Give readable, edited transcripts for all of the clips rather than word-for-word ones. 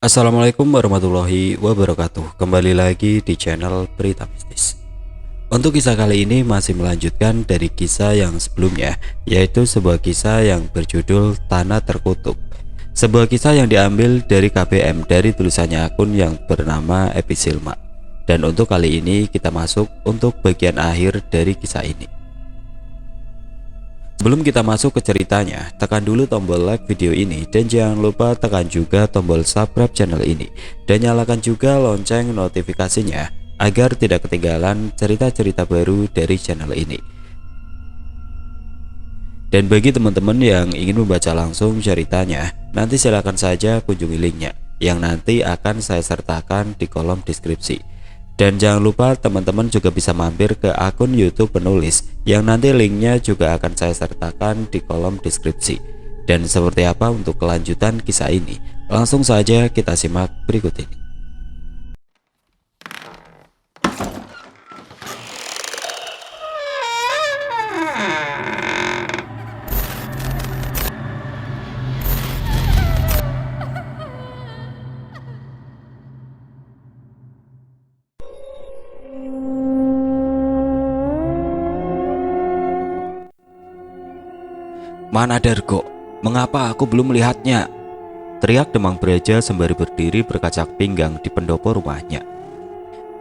Assalamualaikum warahmatullahi wabarakatuh. Kembali lagi di channel Berita Mistis. Untuk kisah kali ini masih melanjutkan dari kisah yang sebelumnya, yaitu sebuah kisah yang berjudul Tanah Terkutuk. Sebuah kisah yang diambil dari KBM dari tulisannya akun yang bernama Episilma. Dan untuk kali ini kita masuk untuk bagian akhir dari kisah ini. Sebelum kita masuk ke ceritanya, tekan dulu tombol like video ini dan jangan lupa tekan juga tombol subscribe channel ini dan nyalakan juga lonceng notifikasinya agar tidak ketinggalan cerita-cerita baru dari channel ini. Dan bagi teman-teman yang ingin membaca langsung ceritanya, nanti silakan saja kunjungi linknya yang nanti akan saya sertakan di kolom deskripsi. Dan jangan lupa teman-teman juga bisa mampir ke akun YouTube penulis yang nanti linknya juga akan saya sertakan di kolom deskripsi. Dan seperti apa untuk kelanjutan kisah ini? Langsung saja kita simak berikut ini. Mana Dargo? Mengapa aku belum melihatnya? Teriak Demang Braja sembari berdiri berkacak pinggang di pendopo rumahnya.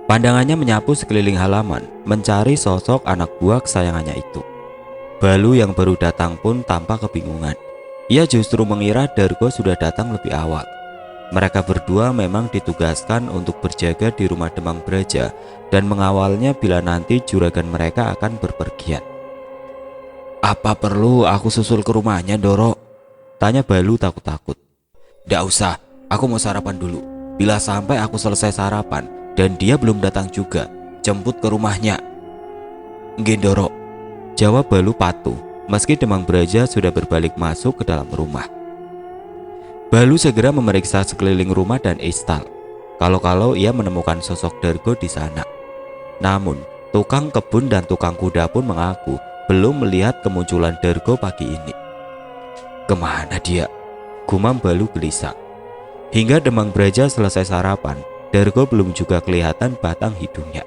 Pandangannya menyapu sekeliling halaman, mencari sosok anak buah kesayangannya itu. Balu yang baru datang pun tampak kebingungan. Ia justru mengira Dargo sudah datang lebih awal. Mereka berdua memang ditugaskan untuk berjaga di rumah Demang Braja dan mengawalnya bila nanti juragan mereka akan berpergian. "Apa perlu aku susul ke rumahnya, Doro?" tanya Balu takut-takut. "Nggak usah, aku mau sarapan dulu. Bila sampai aku selesai sarapan dan dia belum datang juga, jemput ke rumahnya." "Nggih, Doro," jawab Balu patuh meski Demang Braja sudah berbalik masuk ke dalam rumah. Balu segera memeriksa sekeliling rumah dan istal. Kalau-kalau ia menemukan sosok Dargo di sana. Namun, tukang kebun dan tukang kuda pun mengaku belum melihat kemunculan Dargo pagi ini. "Kemana dia?" gumam Balu gelisah. Hingga Demang Braja selesai sarapan, Dargo belum juga kelihatan batang hidungnya.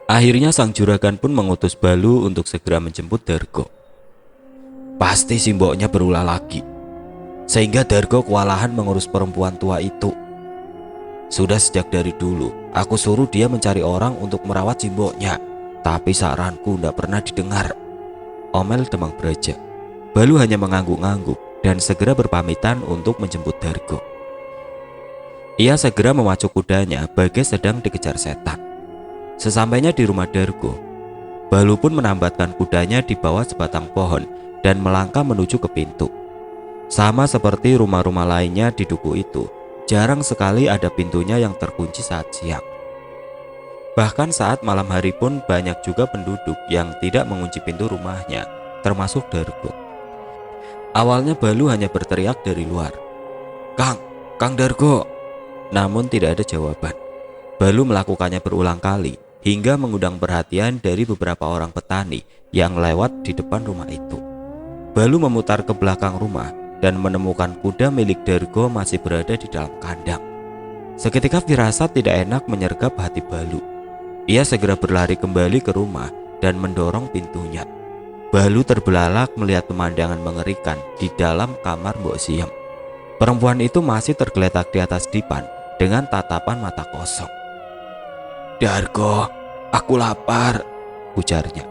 Akhirnya sang juragan pun mengutus Balu untuk segera menjemput Dargo. "Pasti simboknya berulah lagi, sehingga Dargo kewalahan mengurus perempuan tua itu. Sudah sejak dari dulu aku suruh dia mencari orang untuk merawat simboknya, tapi saranku tidak pernah didengar," omel Demang Braja. Balu hanya mengangguk-angguk dan segera berpamitan untuk menjemput Dargo. Ia segera memacu kudanya bagai sedang dikejar setan. Sesampainya di rumah Dargo, Balu pun menambatkan kudanya di bawah sebatang pohon dan melangkah menuju ke pintu. Sama seperti rumah-rumah lainnya di duku itu, jarang sekali ada pintunya yang terkunci saat siang. Bahkan saat malam hari pun banyak juga penduduk yang tidak mengunci pintu rumahnya, termasuk Dargo. Awalnya Balu hanya berteriak dari luar, Kang Dargo!" Namun tidak ada jawaban. Balu melakukannya berulang kali hingga mengundang perhatian dari beberapa orang petani yang lewat di depan rumah itu. Balu memutar ke belakang rumah dan menemukan kuda milik Dargo masih berada di dalam kandang. Seketika firasat tidak enak menyergap hati Balu. Ia segera berlari kembali ke rumah dan mendorong pintunya. Balu terbelalak melihat pemandangan mengerikan di dalam kamar Mbok Siem. Perempuan itu masih tergeletak di atas dipan dengan tatapan mata kosong. "Dargo, aku lapar," ujarnya.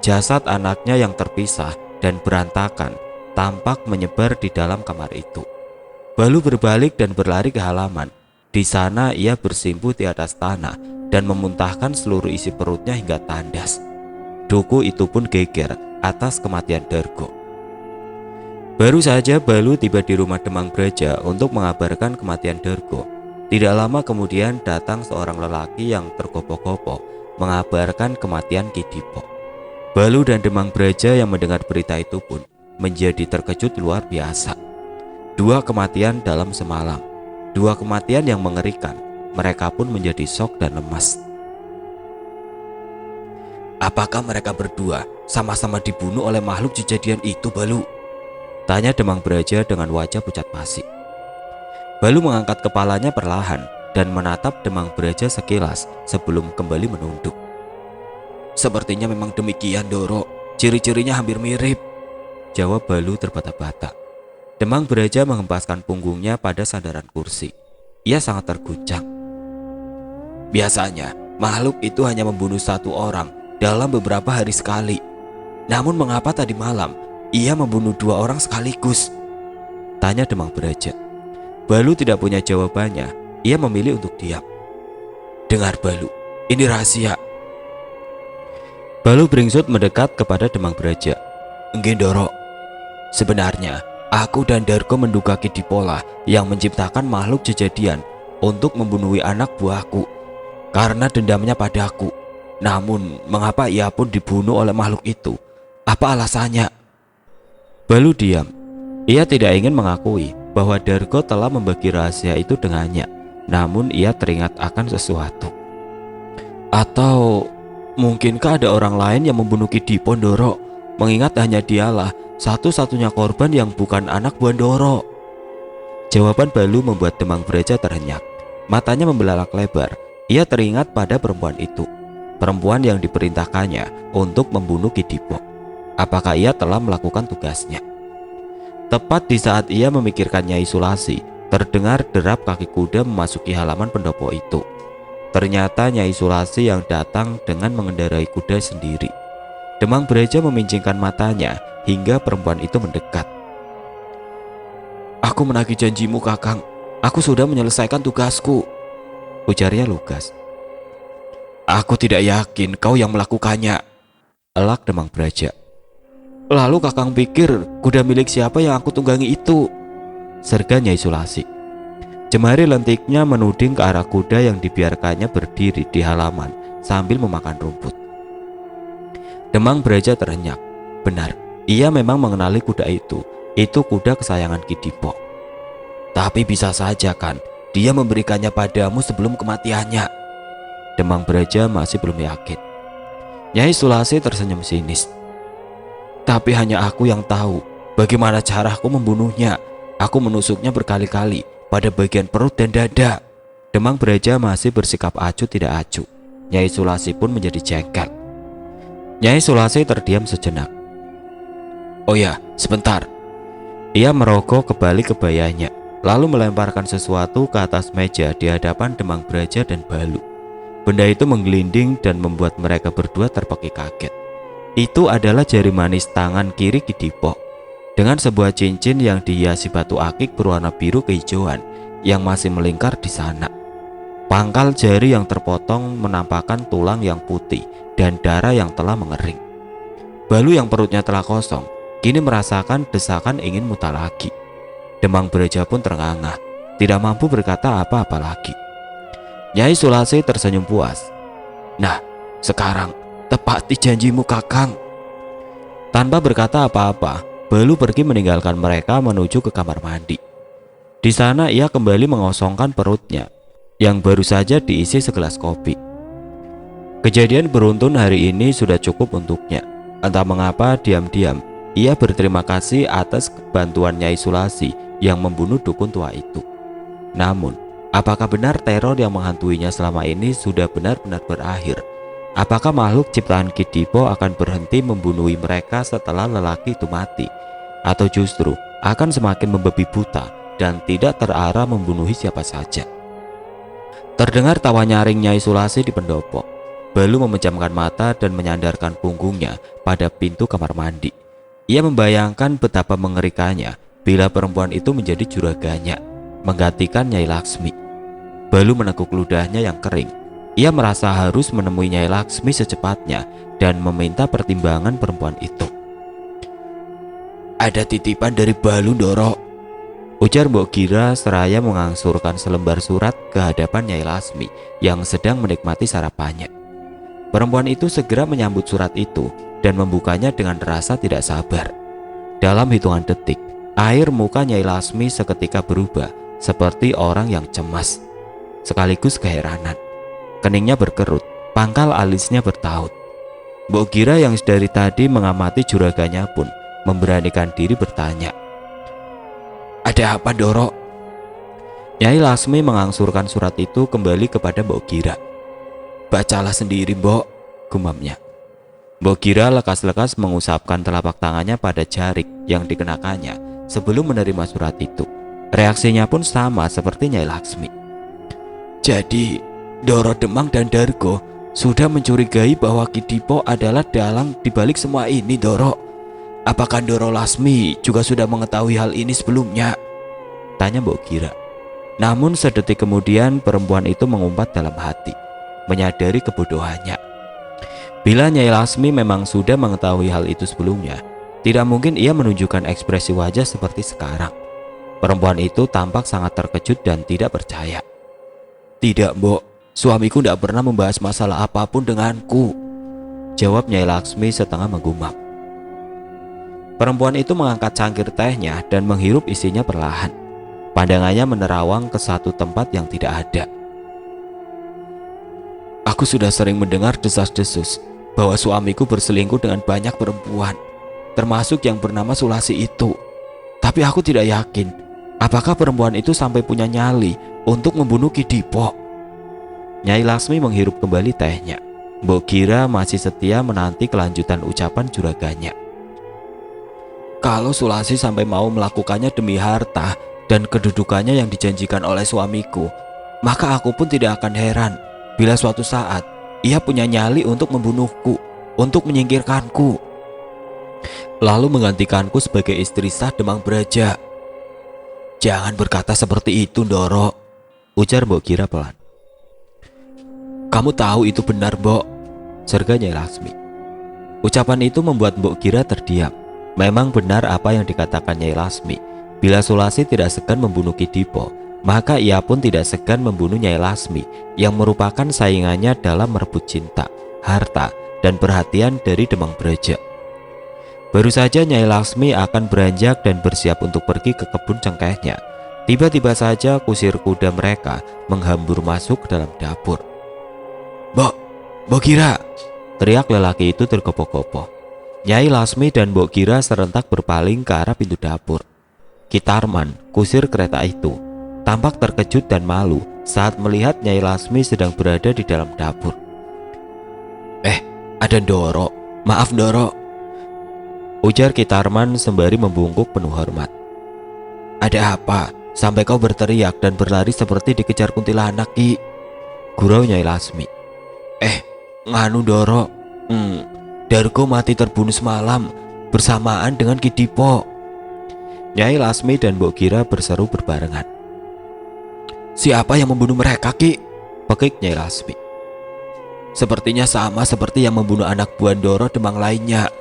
Jasad anaknya yang terpisah dan berantakan tampak menyebar di dalam kamar itu. Balu berbalik dan berlari ke halaman. Di sana ia bersimpuh di atas tanah dan memuntahkan seluruh isi perutnya hingga tandas. Duku itu pun geger atas kematian Dargo. Baru saja Balu tiba di rumah Demang Braja untuk mengabarkan kematian Dargo. Tidak lama kemudian datang seorang lelaki yang tergopoh-gopoh mengabarkan kematian Ki Dipo. Balu dan Demang Braja yang mendengar berita itu pun menjadi terkejut luar biasa. Dua kematian dalam semalam, dua kematian yang mengerikan. Mereka pun menjadi shock dan lemas. "Apakah mereka berdua sama-sama dibunuh oleh makhluk kejadian itu, Balu?" tanya Demang Braja dengan wajah pucat pasi. Balu mengangkat kepalanya perlahan dan menatap Demang Braja sekilas sebelum kembali menunduk. Sepertinya memang demikian, Doro. Ciri-cirinya hampir mirip, jawab Balu terbata-bata. Demang Braja menghempaskan punggungnya pada sandaran kursi. Ia sangat terguncang. Biasanya makhluk itu hanya membunuh satu orang dalam beberapa hari sekali. Namun mengapa tadi malam ia membunuh 2 orang sekaligus? Tanya Demang Braja. Balu tidak punya jawabannya. Ia memilih untuk diam. Dengar Balu, ini rahasia. Balu beringsut mendekat kepada Demang Braja. Enggih Doro, sebenarnya aku dan Darko menduga Kidipola yang menciptakan makhluk Jejadian untuk membunuhi anak buahku karena dendamnya padaku. Namun mengapa ia pun dibunuh oleh makhluk itu? Apa alasannya? Balu diam. Ia tidak ingin mengakui bahwa Darko telah membagi rahasia itu dengannya. Namun ia teringat akan sesuatu. Atau mungkinkah ada orang lain yang membunuh Kidipo, Doro? Mengingat hanya dialah satu-satunya korban yang bukan anak buah Doro. Jawaban Balu membuat Demang Braja terhenyak. Matanya membelalak lebar. Ia teringat pada perempuan itu, perempuan yang diperintahkannya untuk membunuh Kidipo. Apakah ia telah melakukan tugasnya? Tepat di saat ia memikirkan Nyai Sulasi, terdengar derap kaki kuda memasuki halaman pendopo itu. Ternyata Nyai Sulasi yang datang dengan mengendarai kuda sendiri. Demang Braja memincingkan matanya hingga perempuan itu mendekat. Aku menagih janjimu, Kakang. Aku sudah menyelesaikan tugasku, ujarnya lugas. Aku tidak yakin kau yang melakukannya, elak Demang Braja. Lalu Kakang pikir kuda milik siapa yang aku tunggangi itu? Serga Nyai Sulasi. Jemari lentiknya menuding ke arah kuda yang dibiarkannya berdiri di halaman sambil memakan rumput. Demang Braja terhenyak. Benar, ia memang mengenali kuda itu. Itu kuda kesayangan Kidipo. Tapi bisa saja kan dia memberikannya padamu sebelum kematiannya. Demang Braja masih belum yakin. Nyai Sulasi tersenyum sinis. Tapi hanya aku yang tahu bagaimana caraku membunuhnya. Aku menusuknya berkali-kali pada bagian perut dan dada. Demang Braja masih bersikap acuh tidak acuh. Nyai Sulasi pun menjadi jengkel. Nyai Sulasi terdiam sejenak. Oh ya, sebentar. Ia merogoh kembali kebayanya, lalu melemparkan sesuatu ke atas meja di hadapan Demang Braja dan Balu. Benda itu menggelinding dan membuat mereka berdua terpekik kaget. Itu adalah jari manis tangan kiri Kidipo dengan sebuah cincin yang dihiasi batu akik berwarna biru kehijauan yang masih melingkar di sana. Pangkal jari yang terpotong menampakkan tulang yang putih dan darah yang telah mengering. Balu yang perutnya telah kosong kini merasakan desakan ingin muntah lagi. Demang Braja pun terengah-engah, tidak mampu berkata apa-apa lagi. Nyai Sulasi tersenyum puas. Nah, sekarang tepati janjimu, Kakang. Tanpa berkata apa-apa, Balu pergi meninggalkan mereka menuju ke kamar mandi. Di sana ia kembali mengosongkan perutnya yang baru saja diisi segelas kopi. Kejadian beruntun hari ini sudah cukup untuknya. Entah mengapa diam-diam ia berterima kasih atas bantuan Nyai Sulasi yang membunuh dukun tua itu. Namun, apakah benar teror yang menghantuinya selama ini sudah benar-benar berakhir? Apakah makhluk ciptaan Kidipo akan berhenti membunuhi mereka setelah lelaki itu mati? Atau justru akan semakin membabi buta dan tidak terarah membunuhi siapa saja? Terdengar tawa nyaring Nyai Sulasi di pendopo. Balu memejamkan mata dan menyandarkan punggungnya pada pintu kamar mandi. Ia membayangkan betapa mengerikannya bila perempuan itu menjadi juraganya, menggantikan Nyai Laksmi. Balu menekuk ludahnya yang kering. Ia merasa harus menemui Nyai Laksmi secepatnya dan meminta pertimbangan perempuan itu. Ada titipan dari Balu, Doro, ujar Mbok Gira seraya mengangsurkan selembar surat ke hadapan Nyai Laksmi yang sedang menikmati sarapannya. Perempuan itu segera menyambut surat itu dan membukanya dengan rasa tidak sabar. Dalam hitungan detik, air muka Nyai Laksmi seketika berubah seperti orang yang cemas, sekaligus keheranan. Keningnya berkerut, pangkal alisnya bertaut. Mbok Gira yang dari tadi mengamati juraganya pun memberanikan diri bertanya. Ada apa, Doro? Nyai Lasmi mengangsurkan surat itu kembali kepada Mbok Gira. "Bacalah sendiri, Mbok," gumamnya. Mbok Gira lekas-lekas mengusapkan telapak tangannya pada jarik yang dikenakannya sebelum menerima surat itu. Reaksinya pun sama seperti Nyai Laksmi. "Jadi, Doro Demang dan Dargo sudah mencurigai bahwa Ki Dipo adalah dalang dibalik semua ini, Doro. Apakah Doro Lasmi juga sudah mengetahui hal ini sebelumnya?" tanya Mbok Gira. Namun sedetik kemudian perempuan itu mengumpat dalam hati, menyadari kebodohannya. Bila Nyai Lasmi memang sudah mengetahui hal itu sebelumnya, tidak mungkin ia menunjukkan ekspresi wajah seperti sekarang. Perempuan itu tampak sangat terkejut dan tidak percaya. "Tidak, Mbok, suamiku tidak pernah membahas masalah apapun denganku," jawab Nyai Laksmi setengah menggumam. Perempuan itu mengangkat cangkir tehnya dan menghirup isinya perlahan. Pandangannya menerawang ke satu tempat yang tidak ada. "Aku sudah sering mendengar desas-desus bahwa suamiku berselingkuh dengan banyak perempuan, termasuk yang bernama Sulasi itu. Tapi aku tidak yakin apakah perempuan itu sampai punya nyali untuk membunuh Ki Dipo." Nyai Lasmi menghirup kembali tehnya. Mbok Gira masih setia menanti kelanjutan ucapan juraganya. "Kalau Sulasi sampai mau melakukannya demi harta dan kedudukannya yang dijanjikan oleh suamiku, maka aku pun tidak akan heran bila suatu saat ia punya nyali untuk membunuhku, untuk menyingkirkanku, lalu menggantikanku sebagai istri sah Demang Braja." "Jangan berkata seperti itu, Doro," ujar Mbok Gira pelan. "Kamu tahu itu benar, Mbok," serga Nyai Lasmi. Ucapan itu membuat Mbok Gira terdiam. Memang benar apa yang dikatakan Nyai Lasmi. Bila Sulasi tidak segan membunuh Ki Dipo, maka ia pun tidak segan membunuh Nyai Lasmi yang merupakan saingannya dalam merebut cinta, harta, dan perhatian dari Demang Braja. Baru saja Nyai Lasmi akan beranjak dan bersiap untuk pergi ke kebun cengkehnya. Tiba-tiba saja kusir kuda mereka menghambur masuk ke dalam dapur. Mbok Gira!" teriak lelaki itu tergopoh-gopoh. Nyai Lasmi dan Mbok Gira serentak berpaling ke arah pintu dapur. Ki Tarman, kusir kereta itu, tampak terkejut dan malu saat melihat Nyai Lasmi sedang berada di dalam dapur. Ada Doro. Maaf, Doro," ujar Ki Tarman sembari membungkuk penuh hormat. "Ada apa? Sampai kau berteriak dan berlari seperti dikejar kuntilanak, Ki?" gurau Nyai Lasmi. Nganu, Doro. Dargo mati terbunuh semalam bersamaan dengan Ki Dipo." Nyai Lasmi dan Mbok Gira berseru berbarengan. "Siapa yang membunuh mereka, Ki?" pekik Nyai Lasmi. "Sepertinya sama seperti yang membunuh anak buah Doro Demang lainnya.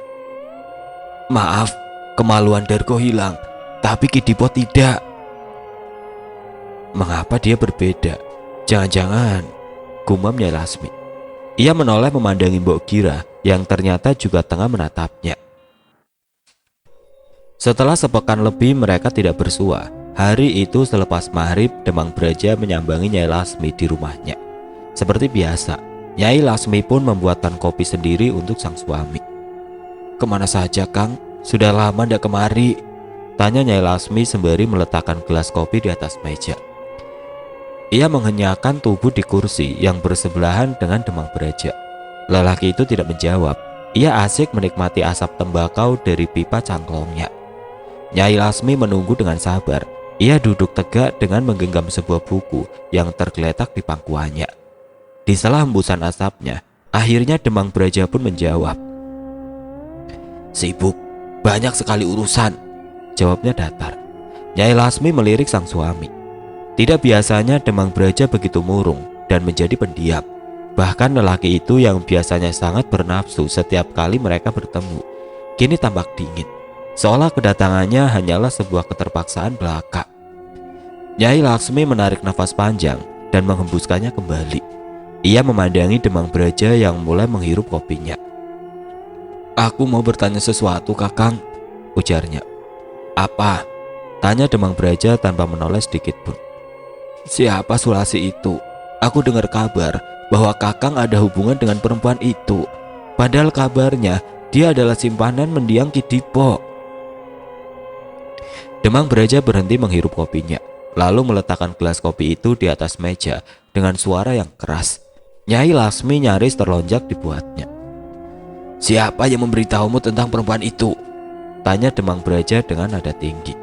Maaf, kemaluan Dargo hilang, tapi Ki Dipo tidak." "Mengapa dia berbeda? Jangan-jangan," gumam Nyai Lasmi. Ia menoleh memandangi Mbok Gira yang ternyata juga tengah menatapnya. Setelah sepekan lebih mereka tidak bersua. Hari itu selepas maghrib, Demang Braja menyambangi Nyai Lasmi di rumahnya. Seperti biasa, Nyai Lasmi pun membuatkan kopi sendiri untuk sang suami. "Kemana saja, Kang? Sudah lama ndak kemari," tanya Nyai Lasmi sembari meletakkan gelas kopi di atas meja. Ia menghenyakan tubuh di kursi yang bersebelahan dengan Demang Braja. Lelaki itu tidak menjawab. Ia asik menikmati asap tembakau dari pipa cangklongnya. Nyai Lasmi menunggu dengan sabar. Ia duduk tegak dengan menggenggam sebuah buku yang tergeletak di pangkuannya. Di sela hembusan asapnya, akhirnya Demang Braja pun menjawab. "Sibuk, banyak sekali urusan," jawabnya datar. Nyai Lasmi melirik sang suami. Tidak biasanya Demang Braja begitu murung dan menjadi pendiam. Bahkan lelaki itu yang biasanya sangat bernafsu setiap kali mereka bertemu, kini tampak dingin, seolah kedatangannya hanyalah sebuah keterpaksaan belaka. Nyai Laksmi menarik nafas panjang dan menghembuskannya kembali. Ia memandangi Demang Braja yang mulai menghirup kopinya. "Aku mau bertanya sesuatu, Kakang," ujarnya. "Apa?" tanya Demang Braja tanpa menoleh sedikit pun. "Siapa Sulasi itu? Aku dengar kabar bahwa Kakang ada hubungan dengan perempuan itu. Padahal kabarnya dia adalah simpanan mendiang Ki Dipo." Demang Braja berhenti menghirup kopinya, lalu meletakkan gelas kopi itu di atas meja dengan suara yang keras. Nyai Lasmi nyaris terlonjak dibuatnya. "Siapa yang memberitahumu tentang perempuan itu?" tanya Demang Braja dengan nada tinggi.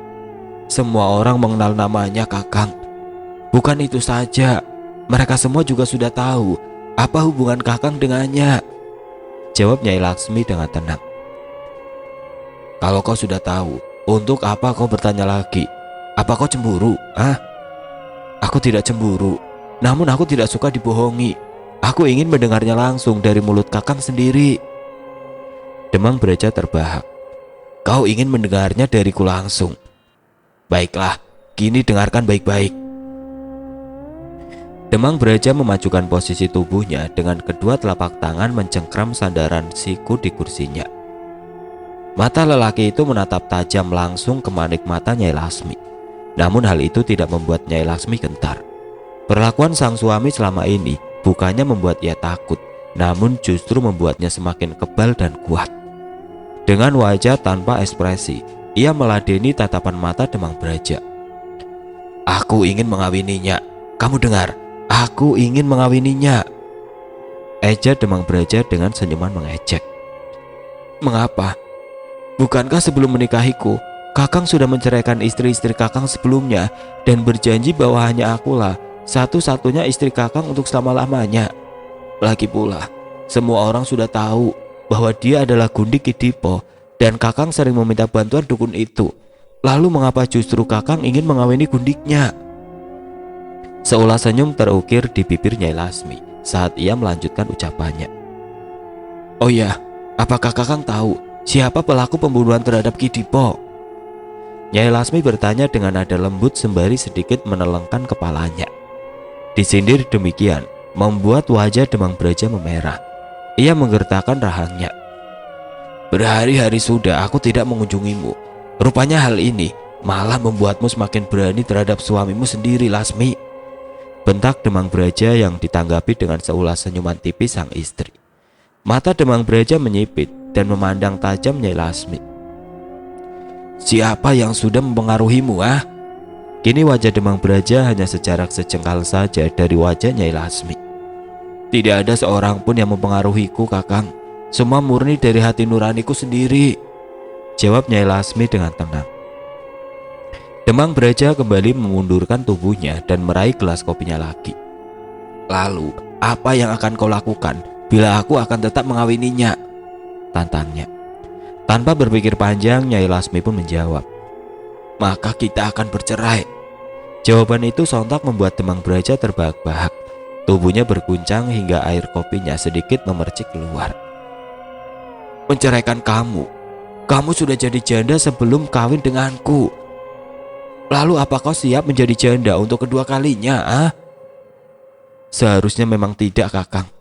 "Semua orang mengenal namanya, Kakang. Bukan itu saja, mereka semua juga sudah tahu apa hubungan Kakang dengannya," jawab Nyai Laksmi dengan tenang. "Kalau kau sudah tahu, untuk apa kau bertanya lagi? Apa kau cemburu? Aku tidak cemburu, namun aku tidak suka dibohongi. Aku ingin mendengarnya langsung dari mulut Kakang sendiri." Demang Braja terbahak. "Kau ingin mendengarnya dariku langsung? Baiklah, kini dengarkan baik-baik." Demang Braja memajukan posisi tubuhnya dengan kedua telapak tangan mencengkram sandaran siku di kursinya. Mata lelaki itu menatap tajam langsung ke manik mata Nyai Lasmi. Namun hal itu tidak membuat Nyai Lasmi gentar. Perlakuan sang suami selama ini bukannya membuat ia takut, namun justru membuatnya semakin kebal dan kuat. Dengan wajah tanpa ekspresi, ia meladeni tatapan mata Demang Braja. "Aku ingin mengawininya. Kamu dengar? Aku ingin mengawininya," eja Demang Braja dengan senyuman mengejek. "Mengapa? Bukankah sebelum menikahiku, Kakang sudah menceraikan istri-istri Kakang sebelumnya dan berjanji bahwa hanya akulah satu-satunya istri Kakang untuk selama-lamanya? Lagi pula, semua orang sudah tahu bahwa dia adalah Gundi Kidipo dan Kakang sering meminta bantuan dukun itu. Lalu mengapa justru Kakang ingin mengawini Gundiknya?" Seulas senyum terukir di bibir Nyai Lasmi saat ia melanjutkan ucapannya. "Oh ya, apakah Kakang tahu siapa pelaku pembunuhan terhadap Kidipo?" Nyai Lasmi bertanya dengan nada lembut sembari sedikit menelengkan kepalanya. Disindir demikian membuat wajah Demang Braja memerah. Ia menggertakkan rahangnya. "Berhari-hari sudah aku tidak mengunjungimu. Rupanya hal ini malah membuatmu semakin berani terhadap suamimu sendiri, Lasmi," bentak Demang Braja yang ditanggapi dengan seulas senyuman tipis sang istri. Mata Demang Braja menyipit dan memandang tajam Nyai Lasmi. "Siapa yang sudah mempengaruhimu, Kini wajah Demang Braja hanya sejarak sejengkal saja dari wajah Nyai Lasmi. "Tidak ada seorang pun yang mempengaruhiku, Kakang. Semua murni dari hati nuraniku sendiri," jawab Nyai Lasmi dengan tenang. Demang Braja kembali mengundurkan tubuhnya dan meraih gelas kopinya lagi. "Lalu, apa yang akan kau lakukan bila aku akan tetap mengawininya?" tantangnya. Tanpa berpikir panjang, Nyai Lasmi pun menjawab, "Maka kita akan bercerai." Jawaban itu sontak membuat Demang Braja terbahak-bahak. Tubuhnya berguncang hingga air kopinya sedikit memercik keluar. "Menceraikan kamu? Kamu sudah jadi janda sebelum kawin denganku. Lalu apa kau siap menjadi janda untuk kedua kalinya, Seharusnya memang tidak, Kakang."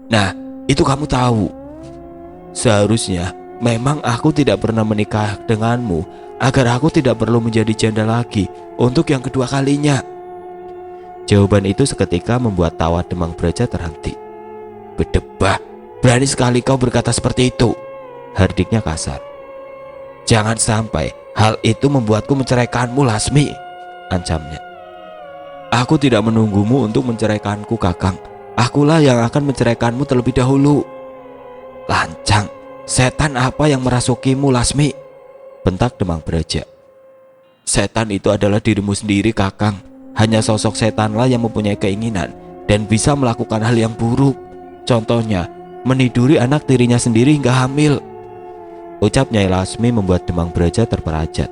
"Nah, itu kamu tahu. Seharusnya memang aku tidak pernah menikah denganmu agar aku tidak perlu menjadi janda lagi untuk yang kedua kalinya." Jawaban itu seketika membuat tawa Demang Braja terhenti. "Berdebah, berani sekali kau berkata seperti itu," hardiknya kasar. "Jangan sampai hal itu membuatku menceraikanmu, Lasmi," ancamnya. "Aku tidak menunggumu untuk menceraikanku, Kakang. Akulah yang akan menceraikanmu terlebih dahulu." "Lancang, setan apa yang merasukimu, Lasmi?" bentak Demang Braja. "Setan itu adalah dirimu sendiri, Kakang. Hanya sosok setanlah yang mempunyai keinginan dan bisa melakukan hal yang buruk. Contohnya, meniduri anak tirinya sendiri hingga hamil," ucap Nyai Lasmi membuat Demang Braja terperajat.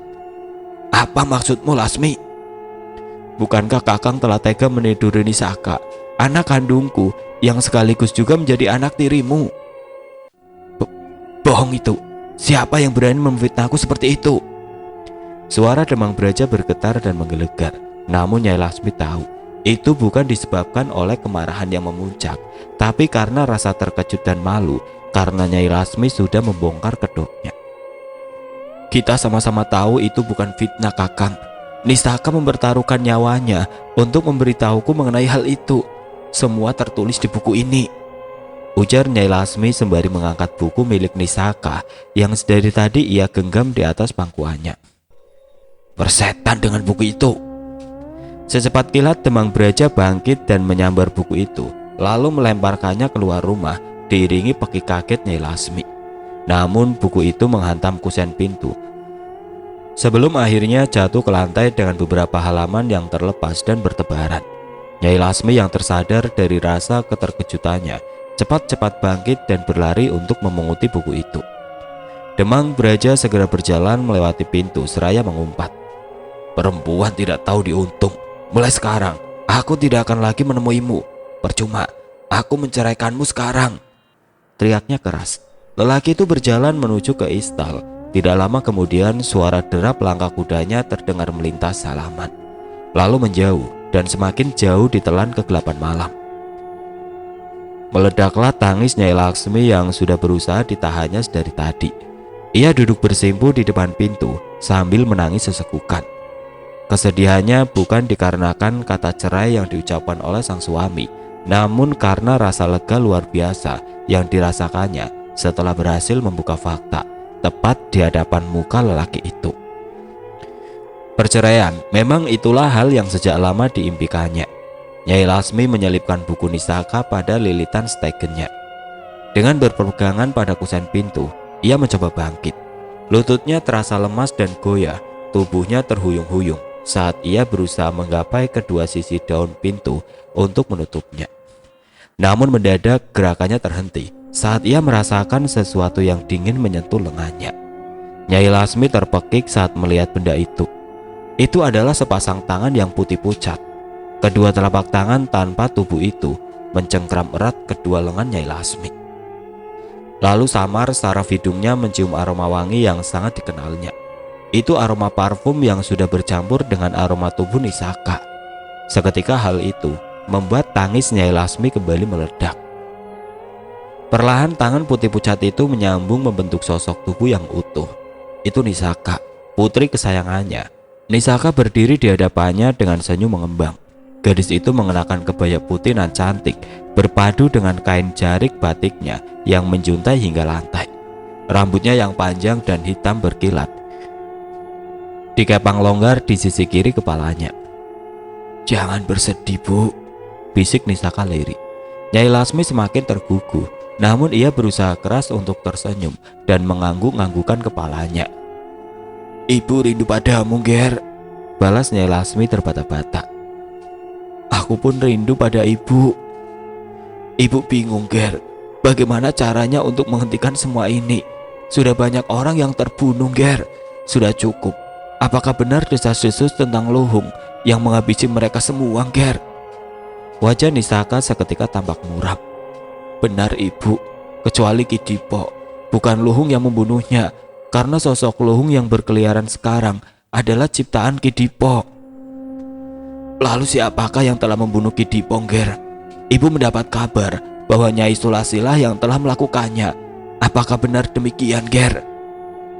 "Apa maksudmu, Lasmi? Bukankah Kakang telah tega meniduri Nisaka, anak kandungku yang sekaligus juga menjadi anak tirimu?" "Bohong itu. Siapa yang berani memfitnahku seperti itu?" Suara Demang Braja bergetar dan menggelegar. Namun Nyai Lasmi tahu itu bukan disebabkan oleh kemarahan yang memuncak, tapi karena rasa terkejut dan malu karena Nyai Lasmi sudah membongkar kedoknya. "Kita sama-sama tahu itu bukan fitnah, Kakang. Nisaka mempertaruhkan nyawanya untuk memberitahuku mengenai hal itu. Semua tertulis di buku ini," ujar Nyai Lasmi sembari mengangkat buku milik Nisaka yang dari tadi ia genggam di atas pangkuannya. "Persetan dengan buku itu. Secepat kilat Demang Braja bangkit dan menyambar buku itu, lalu melemparkannya keluar rumah diiringi pekik kaget Nyai Lasmi. Namun buku itu menghantam kusen pintu sebelum akhirnya jatuh ke lantai dengan beberapa halaman yang terlepas dan bertebaran. Nyai Lasmi yang tersadar dari rasa keterkejutannya cepat-cepat bangkit dan berlari untuk memunguti buku itu. Demang Braja segera berjalan melewati pintu seraya mengumpat, "Perempuan tidak tahu diuntung. Mulai sekarang aku tidak akan lagi menemuimu. Percuma, aku menceraikanmu sekarang." Teriaknya keras. Lelaki itu berjalan menuju ke istal. Tidak lama kemudian suara derap langkah kudanya terdengar melintas halaman, lalu menjauh dan semakin jauh ditelan kegelapan malam. Meledaklah tangis Nyai Lasmi yang sudah berusaha ditahannya dari tadi. Ia duduk bersimpu di depan pintu sambil menangis sesekukan. Kesedihannya bukan dikarenakan kata cerai yang diucapkan oleh sang suami, namun karena rasa lega luar biasa yang dirasakannya setelah berhasil membuka fakta tepat di hadapan muka lelaki itu. Perceraian memang itulah hal yang sejak lama diimpikannya. Nyai Lasmi menyelipkan buku Nisaka pada lilitan stegennya. Dengan berpegangan pada kusen pintu, ia mencoba bangkit. Lututnya terasa lemas dan goyah, tubuhnya terhuyung-huyung saat ia berusaha menggapai kedua sisi daun pintu untuk menutupnya. Namun mendadak gerakannya terhenti saat ia merasakan sesuatu yang dingin menyentuh lengannya. Nyai Lasmi terpekik saat melihat benda itu. Itu adalah sepasang tangan yang putih pucat. Kedua telapak tangan tanpa tubuh itu mencengkram erat kedua lengan Nyai Lasmi. Lalu samar saraf hidungnya mencium aroma wangi yang sangat dikenalnya. Itu aroma parfum yang sudah bercampur dengan aroma tubuh Nisaka. Seketika hal itu membuat tangis Nyai Lasmi kembali meledak. Perlahan tangan putih pucat itu menyambung membentuk sosok tubuh yang utuh. Itu Nisaka, putri kesayangannya. Nisaka berdiri di hadapannya dengan senyum mengembang. Gadis itu mengenakan kebaya putih nan cantik, berpadu dengan kain jarik batiknya yang menjuntai hingga lantai. Rambutnya yang panjang dan hitam berkilat dikepang longgar di sisi kiri kepalanya. "Jangan bersedih, Bu," bisik Nisaka lirih. Nyai Lasmi semakin tergugu, namun ia berusaha keras untuk tersenyum dan mengangguk-anggukkan kepalanya. "Ibu rindu padamu, Ger," balas Nyai Lasmi terbata-bata. "Aku pun rindu pada ibu." "Ibu bingung, Ger. Bagaimana caranya untuk menghentikan semua ini? Sudah banyak orang yang terbunuh, Ger. Sudah cukup. Apakah benar desas-desus tentang Luhung yang menghabisi mereka semua, Ger?" Wajah Nisaka seketika tampak muram. "Benar, Ibu. Kecuali Kidipo. Bukan Luhung yang membunuhnya, karena sosok Luhung yang berkeliaran sekarang adalah ciptaan Kidipo." "Lalu siapakah yang telah membunuh Kidipo, Ger? Ibu mendapat kabar bahwa Nyai Sulasilah yang telah melakukannya. Apakah benar demikian, Ger?"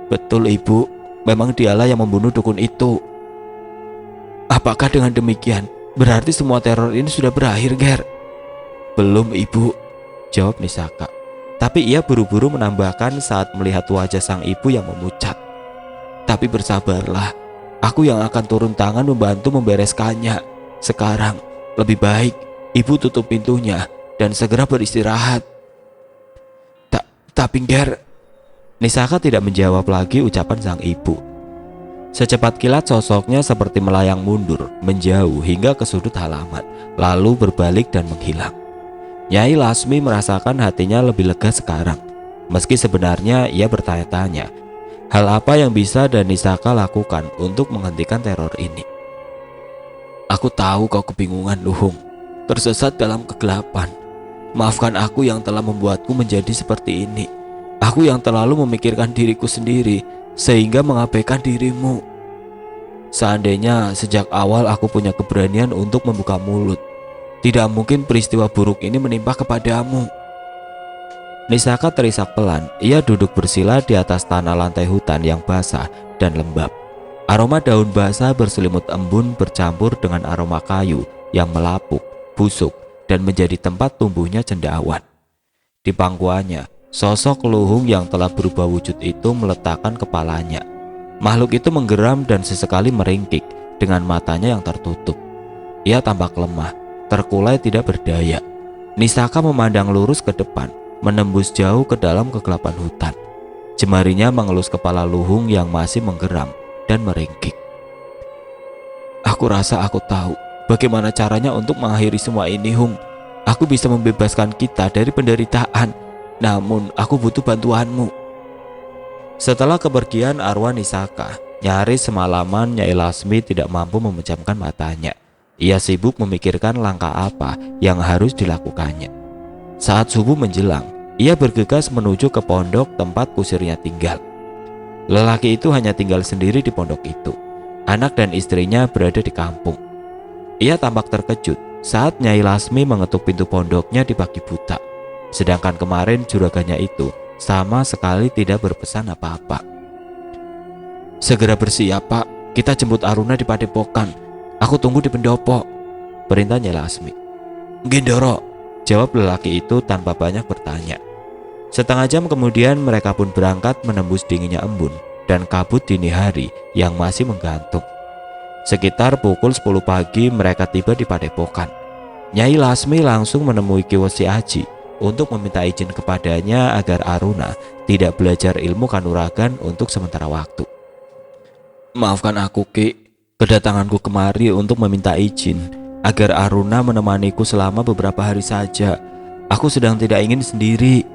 "Betul, Ibu. Memang dialah yang membunuh dukun itu." "Apakah dengan demikian berarti semua teror ini sudah berakhir, Ger?" "Belum, Ibu," jawab Nisaka. Tapi ia buru-buru menambahkan saat melihat wajah sang ibu yang memucat, "Tapi bersabarlah. Aku yang akan turun tangan membantu membereskannya. Sekarang lebih baik ibu tutup pintunya dan segera beristirahat." Tapi, Ger." Nisaka tidak menjawab lagi ucapan sang ibu. Secepat kilat sosoknya seperti melayang mundur, menjauh hingga ke sudut halaman, lalu berbalik dan menghilang. Nyai Lasmi merasakan hatinya lebih lega sekarang. Meski sebenarnya ia bertanya-tanya, hal apa yang bisa dan Nisaka lakukan untuk menghentikan teror ini. "Aku tahu kau kebingungan, Luhung, tersesat dalam kegelapan. Maafkan aku yang telah membuatku menjadi seperti ini. Aku yang terlalu memikirkan diriku sendiri sehingga mengabaikan dirimu. Seandainya sejak awal aku punya keberanian untuk membuka mulut, tidak mungkin peristiwa buruk ini menimpa kepadamu." Nisaka terisak pelan. Ia duduk bersila di atas tanah lantai hutan yang basah dan lembab. Aroma daun basah berselimut embun bercampur dengan aroma kayu yang melapuk, busuk, dan menjadi tempat tumbuhnya cendawan. Di pangkuannya, sosok Luhung yang telah berubah wujud itu meletakkan kepalanya. Makhluk itu menggeram dan sesekali meringkik dengan matanya yang tertutup. Ia tampak lemah, terkulai tidak berdaya. Nisaka memandang lurus ke depan, menembus jauh ke dalam kegelapan hutan. Jemarinya mengelus kepala Luhung yang masih menggeram dan meringkik. Aku rasa aku tahu bagaimana caranya untuk mengakhiri semua ini, Hung. Aku bisa membebaskan kita dari penderitaan, namun aku butuh bantuanmu. Setelah kepergian arwah Nisaka, nyaris semalaman Nyai Lasmi tidak mampu memejamkan matanya. Ia sibuk memikirkan langkah apa yang harus dilakukannya. Saat subuh menjelang, ia bergegas menuju ke pondok tempat kusirnya tinggal. Lelaki itu hanya tinggal sendiri di pondok itu. Anak dan istrinya berada di kampung. Ia tampak terkejut saat Nyai Lasmi mengetuk pintu pondoknya di pagi buta. Sedangkan kemarin juragannya itu sama sekali tidak berpesan apa-apa. Segera bersiap, Pak. Kita jemput Aruna di padepokan. Aku tunggu di pendopo, perintah Nyai Lasmi. Gendoro, jawab lelaki itu tanpa banyak bertanya. Setengah jam kemudian mereka pun berangkat menembus dinginnya embun dan kabut dini hari yang masih menggantung. Sekitar pukul 10 pagi mereka tiba di padepokan. Nyai Lasmi langsung menemui Ki Wesi Aji untuk meminta izin kepadanya agar Aruna tidak belajar ilmu kanuragan untuk sementara waktu. Maafkan aku, Ki. Kedatanganku kemari untuk meminta izin agar Aruna menemaniku selama beberapa hari saja. Aku sedang tidak ingin sendiri,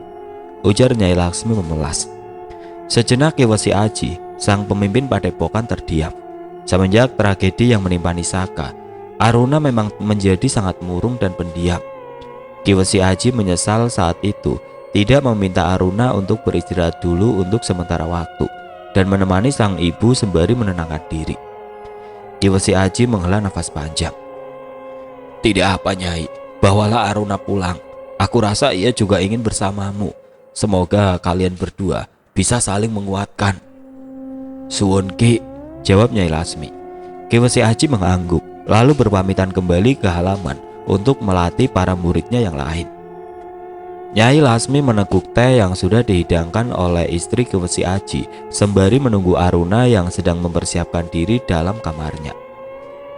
ujar Nyai Lasmi memelas. Sejenak Ki Wesi Aji, sang pemimpin padepokan, terdiam. Semenjak tragedi yang menimpa Nisaka, Aruna memang menjadi sangat murung dan pendiam. Ki Wesi Aji menyesal saat itu tidak meminta Aruna untuk beristirahat dulu untuk sementara waktu dan menemani sang ibu sembari menenangkan diri. Ki Wesi Aji menghela nafas panjang. Tidak apa, Nyai, bawalah Aruna pulang. Aku rasa ia juga ingin bersamamu. Semoga kalian berdua bisa saling menguatkan. Suwun, Ki, jawab Nyai Lasmi. Ki Wesi Aji mengangguk, lalu berpamitan kembali ke halaman untuk melatih para muridnya yang lain. Nyai Lasmi meneguk teh yang sudah dihidangkan oleh istri Ki Wesi Aji sembari menunggu Aruna yang sedang mempersiapkan diri dalam kamarnya.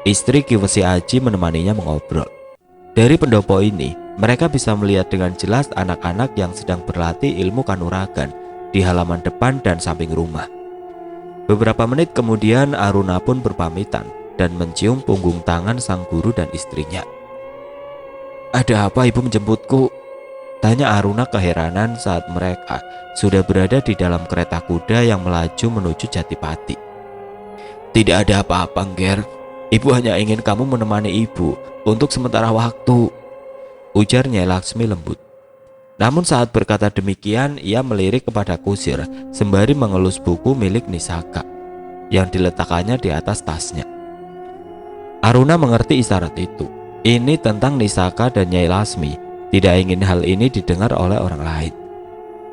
Istri Ki Wesi Aji menemaninya mengobrol. Dari pendopo ini, mereka bisa melihat dengan jelas anak-anak yang sedang berlatih ilmu kanuragan di halaman depan dan samping rumah. Beberapa menit kemudian Aruna pun berpamitan dan mencium punggung tangan sang guru dan istrinya. Ada apa ibu menjemputku? Tanya Aruna keheranan saat mereka sudah berada di dalam kereta kuda yang melaju menuju Jatipati. Tidak ada apa-apa, Ngger. Ibu hanya ingin kamu menemani ibu untuk sementara waktu, ujar Nyai Lasmi lembut. Namun saat berkata demikian, ia melirik kepada kusir sembari mengelus buku milik Nisaka yang diletakkannya di atas tasnya. Aruna mengerti isyarat itu. Ini tentang Nisaka dan Nyai Lasmi. Tidak ingin hal ini didengar oleh orang lain.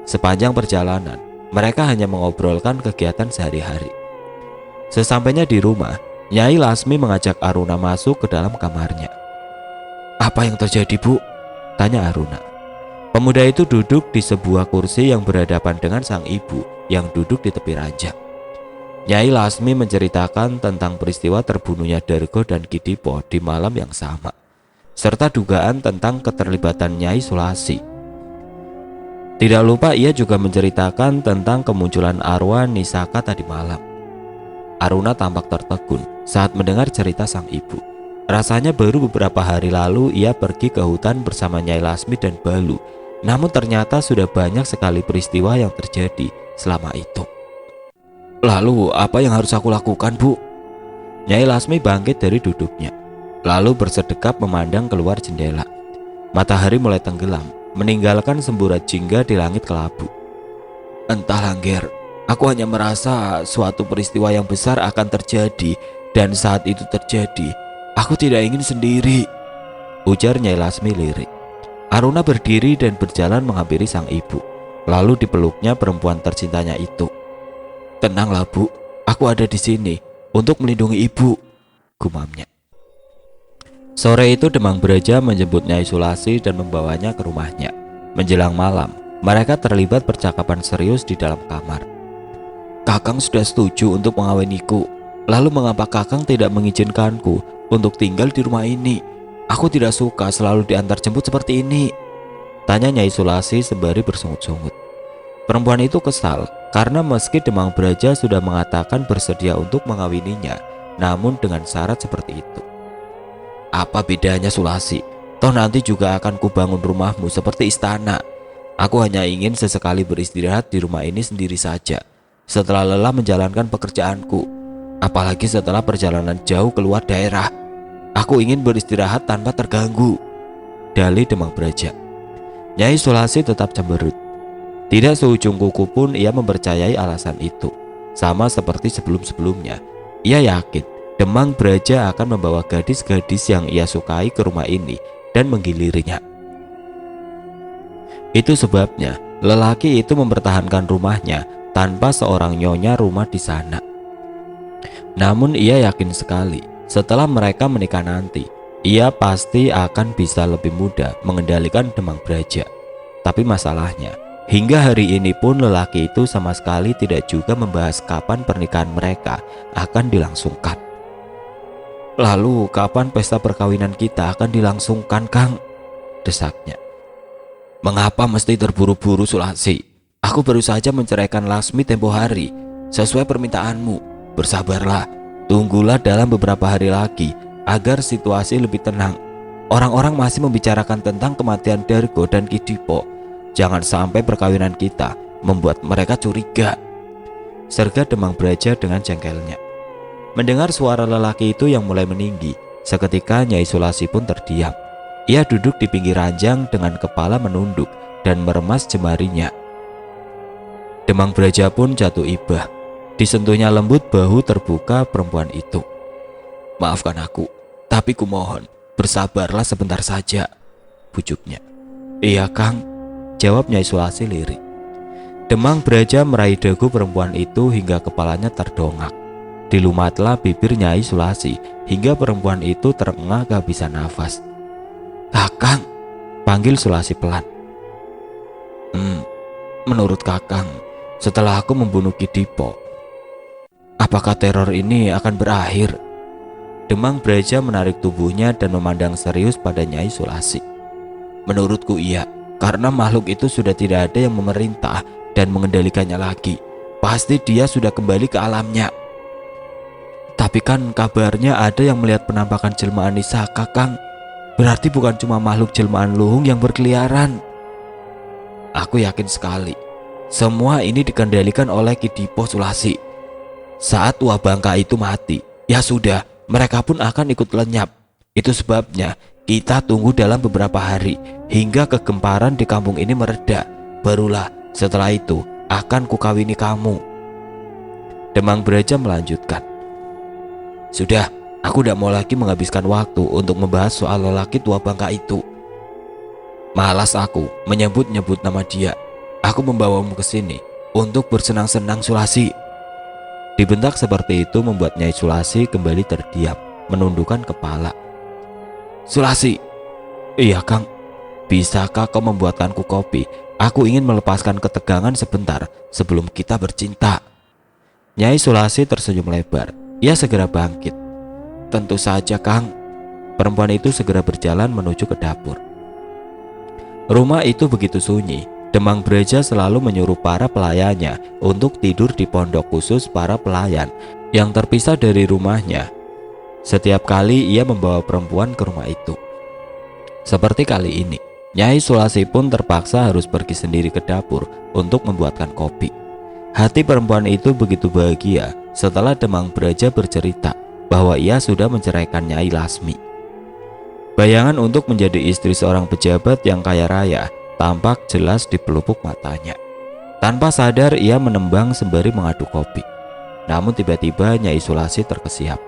Sepanjang perjalanan, mereka hanya mengobrolkan kegiatan sehari-hari. Sesampainya di rumah, Nyai Lasmi mengajak Aruna masuk ke dalam kamarnya. Apa yang terjadi, Bu? Tanya Aruna. Pemuda itu duduk di sebuah kursi yang berhadapan dengan sang ibu yang duduk di tepi ranjang. Nyai Lasmi menceritakan tentang peristiwa terbunuhnya Dargo dan Kidipo di malam yang sama, serta dugaan tentang keterlibatan Nyai Sulasi. Tidak lupa ia juga menceritakan tentang kemunculan arwah Nisaka tadi malam. Aruna tampak tertegun saat mendengar cerita sang ibu. Rasanya baru beberapa hari lalu ia pergi ke hutan bersama Nyai Lasmi dan Balu. Namun ternyata sudah banyak sekali peristiwa yang terjadi selama itu. Lalu apa yang harus aku lakukan, Bu? Nyai Lasmi bangkit dari duduknya, lalu bersedekap memandang keluar jendela. Matahari mulai tenggelam, meninggalkan semburat jingga di langit kelabu. Entahlah, Ngger, aku hanya merasa suatu peristiwa yang besar akan terjadi, dan saat itu terjadi, aku tidak ingin sendiri, ujar Nyai Lasmi lirik. Aruna berdiri dan berjalan menghampiri sang ibu, lalu dipeluknya perempuan tercintanya itu. Tenanglah, Bu, aku ada di sini untuk melindungi ibu, gumamnya. Sore itu Demang Braja menjemput Nyai Sulasi dan membawanya ke rumahnya. Menjelang malam, mereka terlibat percakapan serius di dalam kamar. Kakang sudah setuju untuk mengawiniku. Lalu mengapa Kakang tidak mengizinkanku untuk tinggal di rumah ini. Aku tidak suka selalu diantar jemput seperti ini, tanya Nyai Sulasi sembari bersungut-sungut. Perempuan itu kesal karena meski Demang Braja sudah mengatakan bersedia untuk mengawininya, namun dengan syarat seperti itu. Apa bedanya Sulasi? Toh nanti juga akan kubangun rumahmu seperti istana. Aku hanya ingin sesekali beristirahat di rumah ini sendiri saja setelah lelah menjalankan pekerjaanku. Apalagi setelah perjalanan jauh keluar daerah. Aku ingin beristirahat tanpa terganggu, dalih Demang Braja. Nyai Sulasi tetap cemberut. Tidak seujung kuku pun ia mempercayai alasan itu. Sama seperti sebelum-sebelumnya, ia yakin Demang Braja akan membawa gadis-gadis yang ia sukai ke rumah ini dan menggilirinya. Itu sebabnya lelaki itu mempertahankan rumahnya tanpa seorang nyonya rumah di sana. Namun ia yakin sekali setelah mereka menikah nanti, ia pasti akan bisa lebih mudah mengendalikan Demang Braja. Tapi masalahnya, hingga hari ini pun lelaki itu sama sekali tidak juga membahas kapan pernikahan mereka akan dilangsungkan. Lalu kapan pesta perkawinan kita akan dilangsungkan, Kang? Desaknya. Mengapa mesti terburu-buru Sulasi? Aku baru saja menceraikan Lasmi tempo hari, sesuai permintaanmu. Bersabarlah, tunggulah dalam beberapa hari lagi agar situasi lebih tenang. Orang-orang masih membicarakan tentang kematian Dargo dan Kidipo. Jangan sampai perkawinan kita membuat mereka curiga, serga Demang Braja dengan jengkelnya. Mendengar suara lelaki itu yang mulai meninggi, seketika Nyai Sulasi pun terdiam. Ia duduk di pinggir ranjang dengan kepala menunduk dan meremas jemarinya. Demang Braja pun jatuh ibah. Disentuhnya lembut bahu terbuka perempuan itu. Maafkan aku, tapi kumohon bersabarlah sebentar saja, bujuknya. Iya Kang, jawab Nyai Sulasi lirik. Demang Braja meraih dagu perempuan itu hingga kepalanya terdongak. Dilumatlah bibir Nyai Sulasi hingga perempuan itu terengah kehabisan nafas. Kakang, panggil Sulasi pelan. Menurut Kakang, setelah aku membunuh Kidipo, apakah teror ini akan berakhir? Demang Braja menarik tubuhnya dan memandang serius pada Nyai Sulasi. Menurutku iya, karena makhluk itu sudah tidak ada yang memerintah dan mengendalikannya lagi. Pasti dia sudah kembali ke alamnya. Tapi kan kabarnya ada yang melihat penampakan jelmaan Nisa, Kakang. Berarti bukan cuma makhluk jelmaan luhung yang berkeliaran. Aku yakin sekali, semua ini dikendalikan oleh Kidipo Sulasi. Saat Tua Bangka itu mati, ya sudah, mereka pun akan ikut lenyap. Itu sebabnya kita tunggu dalam beberapa hari hingga kegemparan di kampung ini mereda. Barulah setelah itu akan kukawini kamu. Demang Braja melanjutkan. Sudah, aku tidak mau lagi menghabiskan waktu untuk membahas soal lelaki Tua Bangka itu. Malas aku menyebut-nyebut nama dia. Aku membawamu ke sini untuk bersenang-senang Sulasi. Dibentak seperti itu membuat Nyai Sulasi kembali terdiam, menundukkan kepala. Sulasi, iya Kang, bisakah kau membuatkanku kopi? Aku ingin melepaskan ketegangan sebentar sebelum kita bercinta. Nyai Sulasi tersenyum lebar. Ia segera bangkit. Tentu saja Kang. Perempuan itu segera berjalan menuju ke dapur. Rumah itu begitu sunyi. Demang Braja selalu menyuruh para pelayannya untuk tidur di pondok khusus para pelayan yang terpisah dari rumahnya. Setiap kali ia membawa perempuan ke rumah itu. Seperti kali ini, Nyai Sulasi pun terpaksa harus pergi sendiri ke dapur untuk membuatkan kopi. Hati perempuan itu begitu bahagia setelah Demang Braja bercerita bahwa ia sudah menceraikan Nyai Lasmi. Bayangan untuk menjadi istri seorang pejabat yang kaya raya tampak jelas di pelupuk matanya. Tanpa sadar ia menembang sembari mengaduk kopi. Namun tiba-tiba Nyai Sulasi terkesiap.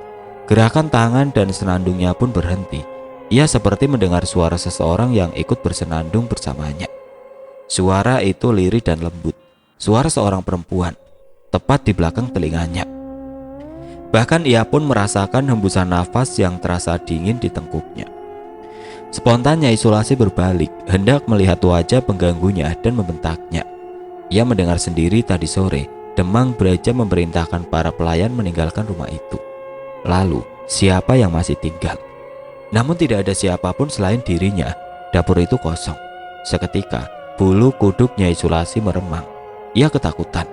Gerakan tangan dan senandungnya pun berhenti. Ia seperti mendengar suara seseorang yang ikut bersenandung bersamanya. Suara itu lirih dan lembut. Suara seorang perempuan, tepat di belakang telinganya. Bahkan ia pun merasakan hembusan nafas yang terasa dingin di tengkuknya. Spontan Nyai Sulasi berbalik, hendak melihat wajah pengganggunya dan membentaknya. Ia mendengar sendiri tadi sore, Demang Braja memerintahkan para pelayan meninggalkan rumah itu. Lalu, siapa yang masih tinggal. Namun tidak ada siapapun selain dirinya. Dapur itu kosong. Seketika bulu kuduk Nyai Sulasi meremang. Ia ketakutan.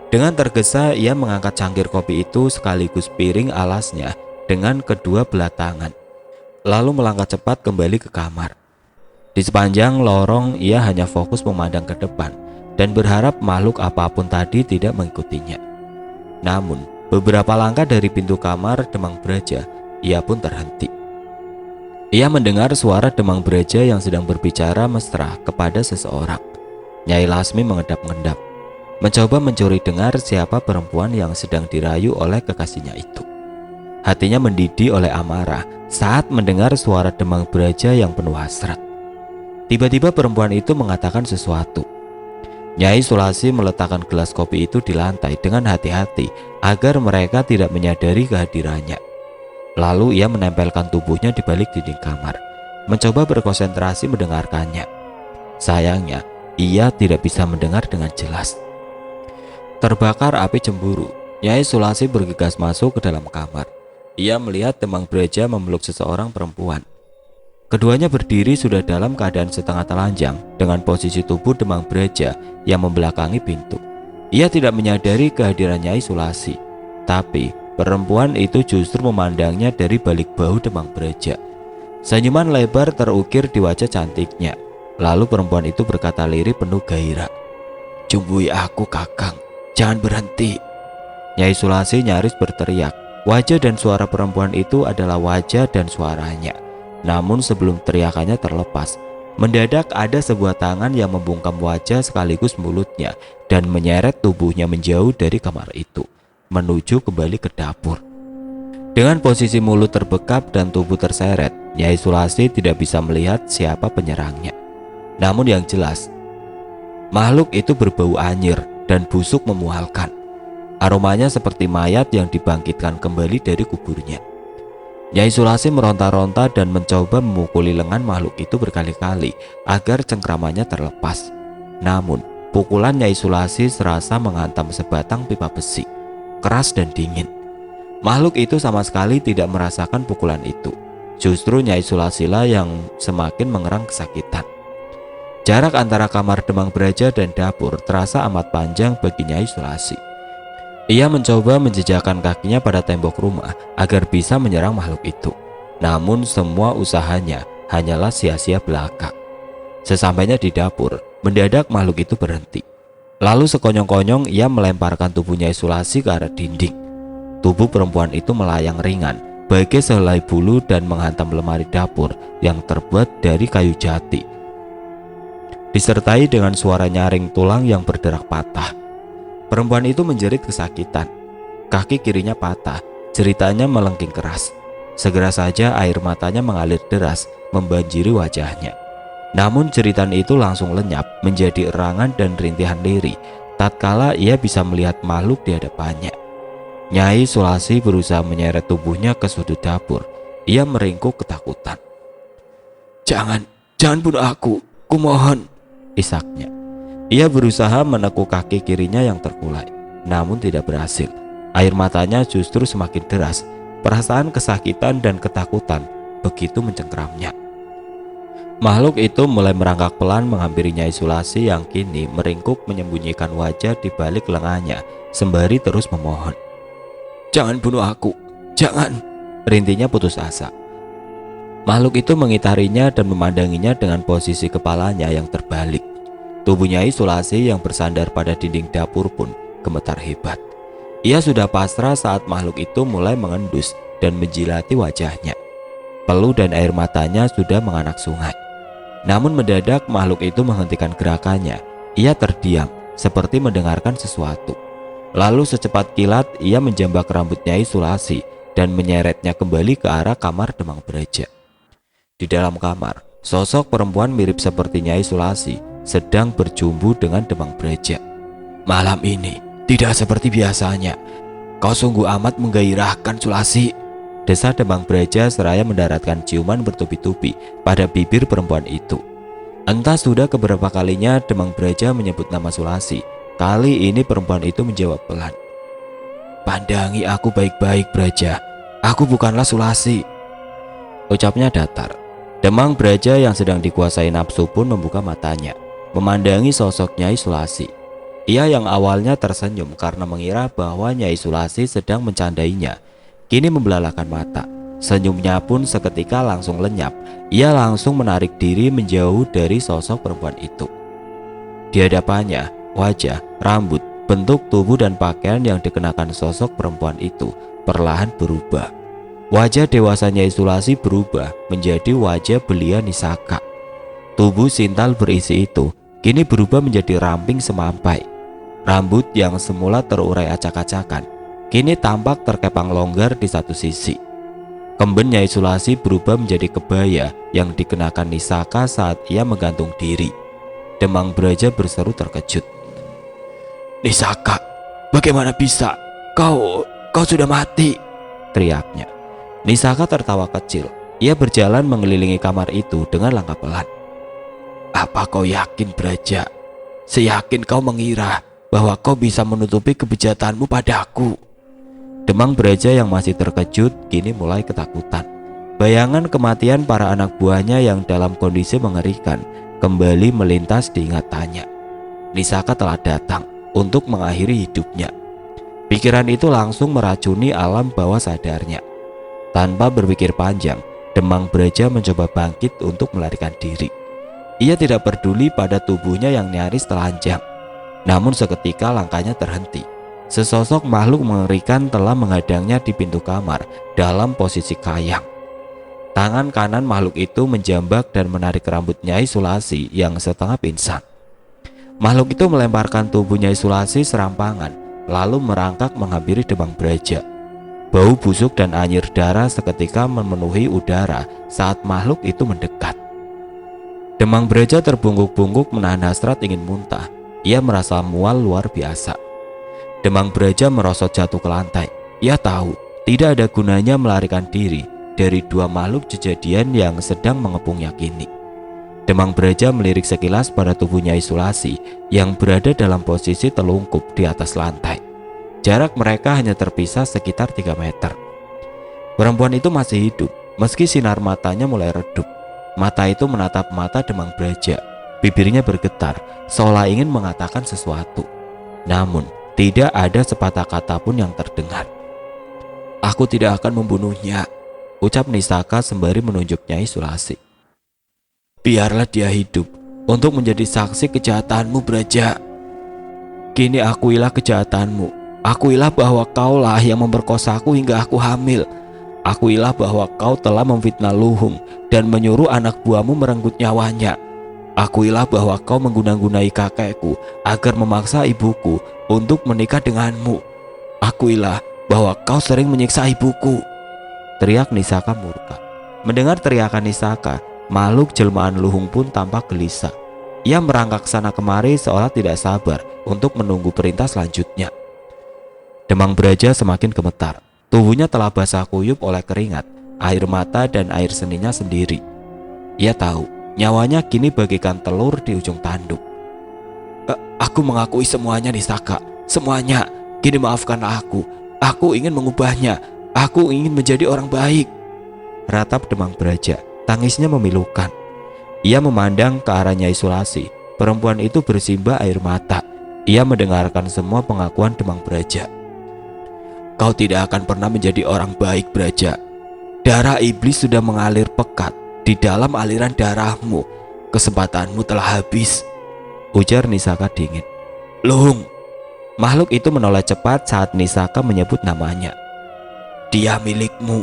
Dengan tergesa ia mengangkat cangkir kopi itu sekaligus piring alasnya dengan kedua belah tangan, lalu melangkah cepat kembali ke kamar. Di sepanjang lorong ia hanya fokus memandang ke depan dan berharap makhluk apapun tadi tidak mengikutinya. Namun beberapa langkah dari pintu kamar Demang Braja, ia pun terhenti. Ia mendengar suara Demang Braja yang sedang berbicara mesra kepada seseorang. Nyai Lasmi mengendap-endap, mencoba mencuri dengar siapa perempuan yang sedang dirayu oleh kekasihnya itu. Hatinya mendidih oleh amarah saat mendengar suara Demang Braja yang penuh hasrat. Tiba-tiba perempuan itu mengatakan sesuatu. Nyai Sulasi meletakkan gelas kopi itu di lantai dengan hati-hati agar mereka tidak menyadari kehadirannya. Lalu ia menempelkan tubuhnya di balik dinding kamar, mencoba berkonsentrasi mendengarkannya. Sayangnya, ia tidak bisa mendengar dengan jelas. Terbakar api cemburu, Nyai Sulasi bergegas masuk ke dalam kamar. Ia melihat Demang Braja memeluk seseorang perempuan. Keduanya berdiri sudah dalam keadaan setengah telanjang dengan posisi tubuh Demang Braja yang membelakangi pintu. Ia tidak menyadari kehadiran Nyai Sulasi, tapi perempuan itu justru memandangnya dari balik bahu Demang Braja. Senyuman lebar terukir di wajah cantiknya. Lalu perempuan itu berkata lirih penuh gairah, "Cumbui aku, Kakang, jangan berhenti." Nyai Sulasi nyaris berteriak. Wajah dan suara perempuan itu adalah wajah dan suaranya. Namun sebelum teriakannya terlepas, mendadak ada sebuah tangan yang membungkam wajah sekaligus mulutnya dan menyeret tubuhnya menjauh dari kamar itu, menuju kembali ke dapur. Dengan posisi mulut terbekap dan tubuh terseret, Nyai Sulasi tidak bisa melihat siapa penyerangnya. Namun yang jelas, makhluk itu berbau anyir dan busuk memualkan. Aromanya seperti mayat yang dibangkitkan kembali dari kuburnya. Nyai Sulasi meronta-ronta dan mencoba memukuli lengan makhluk itu berkali-kali agar cengkramannya terlepas. Namun pukulan Nyai Sulasi serasa menghantam sebatang pipa besi, keras dan dingin. Makhluk itu sama sekali tidak merasakan pukulan itu. Justru Nyai Sulasila yang semakin mengerang kesakitan. Jarak antara kamar Demang Braja dan dapur terasa amat panjang bagi Nyai Sulasi. Ia mencoba menjejakkan kakinya pada tembok rumah agar bisa menyerang makhluk itu. Namun semua usahanya hanyalah sia-sia belaka. Sesampainya di dapur, mendadak makhluk itu berhenti. Lalu sekonyong-konyong ia melemparkan tubuh Nyai Sulasi ke arah dinding. Tubuh perempuan itu melayang ringan bagai sehelai bulu dan menghantam lemari dapur yang terbuat dari kayu jati, disertai dengan suara nyaring tulang yang berderak patah. Perempuan itu menjerit kesakitan. Kaki kirinya patah, jeritanya melengking keras. Segera saja air matanya mengalir deras membanjiri wajahnya. Namun jeritan itu langsung lenyap menjadi erangan dan rintihan lirih tatkala ia bisa melihat makhluk di hadapannya. Nyai Sulasi berusaha menyeret tubuhnya ke sudut dapur. Ia meringkuk ketakutan. Jangan bunuh aku, kumohon," isaknya. Ia berusaha menekuk kaki kirinya yang terkulai, namun tidak berhasil. Air matanya justru semakin deras. Perasaan kesakitan dan ketakutan begitu mencengkramnya. Makhluk itu mulai merangkak pelan menghampiri Nyai Sulasi yang kini meringkuk menyembunyikan wajah di balik lengannya sembari terus memohon. "Jangan bunuh aku, jangan," rintinya putus asa. Makhluk itu mengitarinya dan memandanginya dengan posisi kepalanya yang terbalik. Tubuh Nyai Sulasi yang bersandar pada dinding dapur pun gemetar hebat. Ia sudah pasrah saat makhluk itu mulai mengendus dan menjilati wajahnya. Peluh dan air matanya sudah menganak sungai. Namun mendadak makhluk itu menghentikan gerakannya. Ia terdiam seperti mendengarkan sesuatu. Lalu secepat kilat ia menjambak rambut Nyai Sulasi dan menyeretnya kembali ke arah kamar Demang Braja. Di dalam kamar, sosok perempuan mirip seperti Nyai Sulasi sedang berjumbu dengan Demang Braja. "Malam ini tidak seperti biasanya. Kau sungguh amat menggairahkan, Sulasi," desa Demang Braja seraya mendaratkan ciuman bertubi-tubi pada bibir perempuan itu. Entah sudah keberapa kalinya Demang Braja menyebut nama Sulasi. Kali ini perempuan itu menjawab pelan. "Pandangi aku baik-baik, Braja. Aku bukanlah Sulasi, ucapnya datar. Demang Braja yang sedang dikuasai nafsu pun membuka matanya, memandangi sosok Nyai Sulasi. Ia yang awalnya tersenyum karena mengira bahwa Nyai Sulasi sedang mencandainya, kini membelalakan mata. Senyumnya pun seketika langsung lenyap. Ia langsung menarik diri menjauh dari sosok perempuan itu. Di hadapannya, wajah, rambut, bentuk tubuh dan pakaian yang dikenakan sosok perempuan itu perlahan berubah. Wajah dewasa Nyai Sulasi berubah menjadi wajah belia Nisaka. Tubuh sintal berisi itu kini berubah menjadi ramping semampai. Rambut yang semula terurai acak-acakan kini tampak terkepang longgar di satu sisi. Kemben Nyai Sulasi berubah menjadi kebaya yang dikenakan Nisaka saat ia menggantung diri. Demang Braja berseru terkejut. "Nisaka, bagaimana bisa? Kau sudah mati!" teriaknya. Nisaka tertawa kecil. Ia berjalan mengelilingi kamar itu dengan langkah pelan. "Apa kau yakin, Braja? Seyakin kau mengira bahwa kau bisa menutupi kebejatanmu padaku?" Demang Braja yang masih terkejut kini mulai ketakutan. Bayangan kematian para anak buahnya yang dalam kondisi mengerikan kembali melintas di ingatannya. Nisaka telah datang untuk mengakhiri hidupnya. Pikiran itu langsung meracuni alam bawah sadarnya. Tanpa berpikir panjang, Demang Braja mencoba bangkit untuk melarikan diri. Ia tidak peduli pada tubuhnya yang nyaris telanjang. Namun seketika langkahnya terhenti. Sesosok makhluk mengerikan telah menghadangnya di pintu kamar dalam posisi kayang. Tangan kanan makhluk itu menjambak dan menarik rambut Nyai Sulasi yang setengah pingsan. Makhluk itu melemparkan tubuh Nyai Sulasi serampangan, lalu merangkak menghampiri Demang Braja. Bau busuk dan anyir darah seketika memenuhi udara saat makhluk itu mendekat. Demang Braja terbungkuk-bungkuk menahan hasrat ingin muntah. Ia merasa mual luar biasa. Demang Braja merosot jatuh ke lantai. Ia tahu tidak ada gunanya melarikan diri dari dua makhluk kejadian yang sedang mengepungnya kini. Demang Braja melirik sekilas pada tubuh Nyai Sulasi yang berada dalam posisi telungkup di atas lantai. Jarak mereka hanya terpisah sekitar 3 meter. Perempuan itu masih hidup meski sinar matanya mulai redup. Mata itu menatap mata Demang Braja. Bibirnya bergetar seolah ingin mengatakan sesuatu. Namun tidak ada sepatah kata pun yang terdengar. "Aku tidak akan membunuhnya," ucap Nisaka sembari menunjuk Nyai Sulasi. "Biarlah dia hidup untuk menjadi saksi kejahatanmu, Braja. Kini akuilah kejahatanmu. Akuilah bahwa kaulah yang memperkosaku hingga aku hamil. Akuilah bahwa kau telah memfitnah Luhung dan menyuruh anak buahmu merenggut nyawanya. Akuilah bahwa kau mengguna-gunai kakekku agar memaksa ibuku untuk menikah denganmu. Akuilah bahwa kau sering menyiksa ibuku," teriak Nisaka murka. Mendengar teriakan Nisaka, makhluk jelmaan Luhung pun tampak gelisah. Ia merangkak sana kemari seolah tidak sabar untuk menunggu perintah selanjutnya. Demang Braja semakin gemetar. Tubuhnya telah basah kuyup oleh keringat, air mata dan air seninya sendiri. Ia tahu nyawanya kini bagaikan telur di ujung tanduk. Aku mengakui semuanya, Nisaka. Semuanya. Kini maafkanlah aku. Aku ingin mengubahnya. Aku ingin menjadi orang baik," ratap Demang Braja. Tangisnya memilukan. Ia memandang ke arah Nyai Sulasi. Perempuan itu bersimbah air mata. Ia mendengarkan semua pengakuan Demang Braja. "Kau tidak akan pernah menjadi orang baik, Braja. Darah iblis sudah mengalir pekat di dalam aliran darahmu. Kesempatanmu telah habis," ujar Nisaka dingin. "Luhung!" Makhluk itu menoleh cepat saat Nisaka menyebut namanya. "Dia milikmu."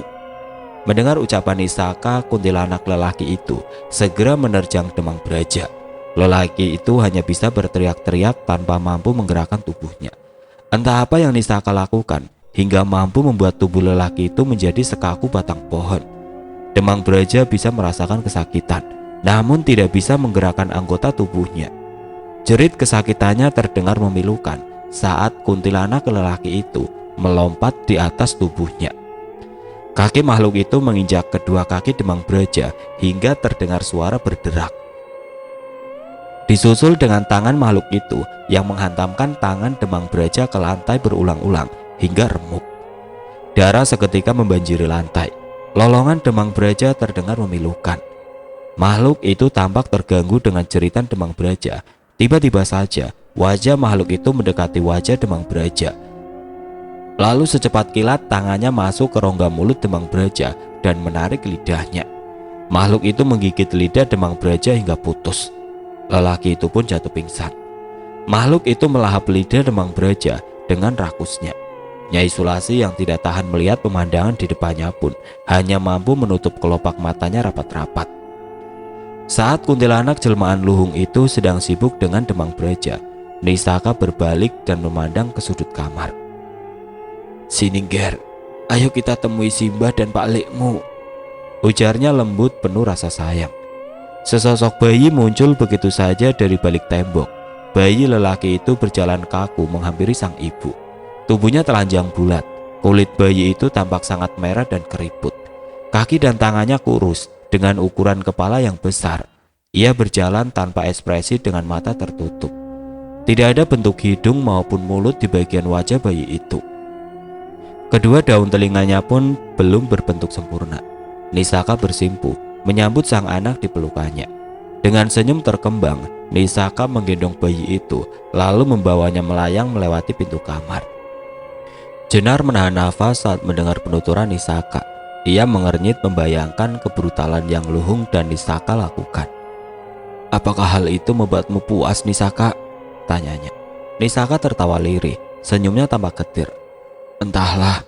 Mendengar ucapan Nisaka, kuntilanak lelaki itu segera menerjang Demang Braja. Lelaki itu hanya bisa berteriak-teriak tanpa mampu menggerakkan tubuhnya. Entah apa yang Nisaka lakukan hingga mampu membuat tubuh lelaki itu menjadi sekaku batang pohon. Demang Braja bisa merasakan kesakitan, namun tidak bisa menggerakkan anggota tubuhnya. Jerit kesakitannya terdengar memilukan saat kuntilanak lelaki itu melompat di atas tubuhnya. Kaki makhluk itu menginjak kedua kaki Demang Braja hingga terdengar suara berderak. Disusul dengan tangan makhluk itu yang menghantamkan tangan Demang Braja ke lantai berulang-ulang hingga remuk. Darah seketika membanjiri lantai. Lolongan demang beraja terdengar memilukan. Makhluk itu tampak terganggu dengan jeritan demang beraja. Tiba-tiba saja wajah makhluk itu mendekati wajah demang beraja. Lalu secepat kilat tangannya masuk ke rongga mulut demang beraja dan menarik lidahnya. Makhluk itu menggigit lidah demang beraja hingga putus. Lelaki itu pun jatuh pingsan. Makhluk itu melahap lidah demang beraja dengan rakusnya. Nyai Sulasi yang tidak tahan melihat pemandangan di depannya pun hanya mampu menutup kelopak matanya rapat-rapat. Saat kuntilanak jelmaan luhung itu sedang sibuk dengan demang beraja, Nisaka berbalik dan memandang ke sudut kamar. "Sini Ger, ayo kita temui Simbah dan Pak Lekmu," ujarnya lembut penuh rasa sayang. Sesosok bayi muncul begitu saja dari balik tembok. Bayi lelaki itu berjalan kaku menghampiri sang ibu. Tubuhnya telanjang bulat. Kulit bayi itu tampak sangat merah dan keriput. Kaki dan tangannya kurus dengan ukuran kepala yang besar. Ia berjalan tanpa ekspresi dengan mata tertutup. Tidak ada bentuk hidung maupun mulut di bagian wajah bayi itu. Kedua daun telinganya pun belum berbentuk sempurna. Nisaka bersimpuh menyambut sang anak di pelukannya. Dengan senyum terkembang, Nisaka menggendong bayi itu lalu membawanya melayang melewati pintu kamar. Jenar menahan nafas saat mendengar penuturan Nisaka. Ia mengernyit membayangkan kebrutalan yang Luhung dan Nisaka lakukan. "Apakah hal itu membuatmu puas, Nisaka?" tanyanya. Nisaka tertawa lirih, senyumnya tampak getir. "Entahlah,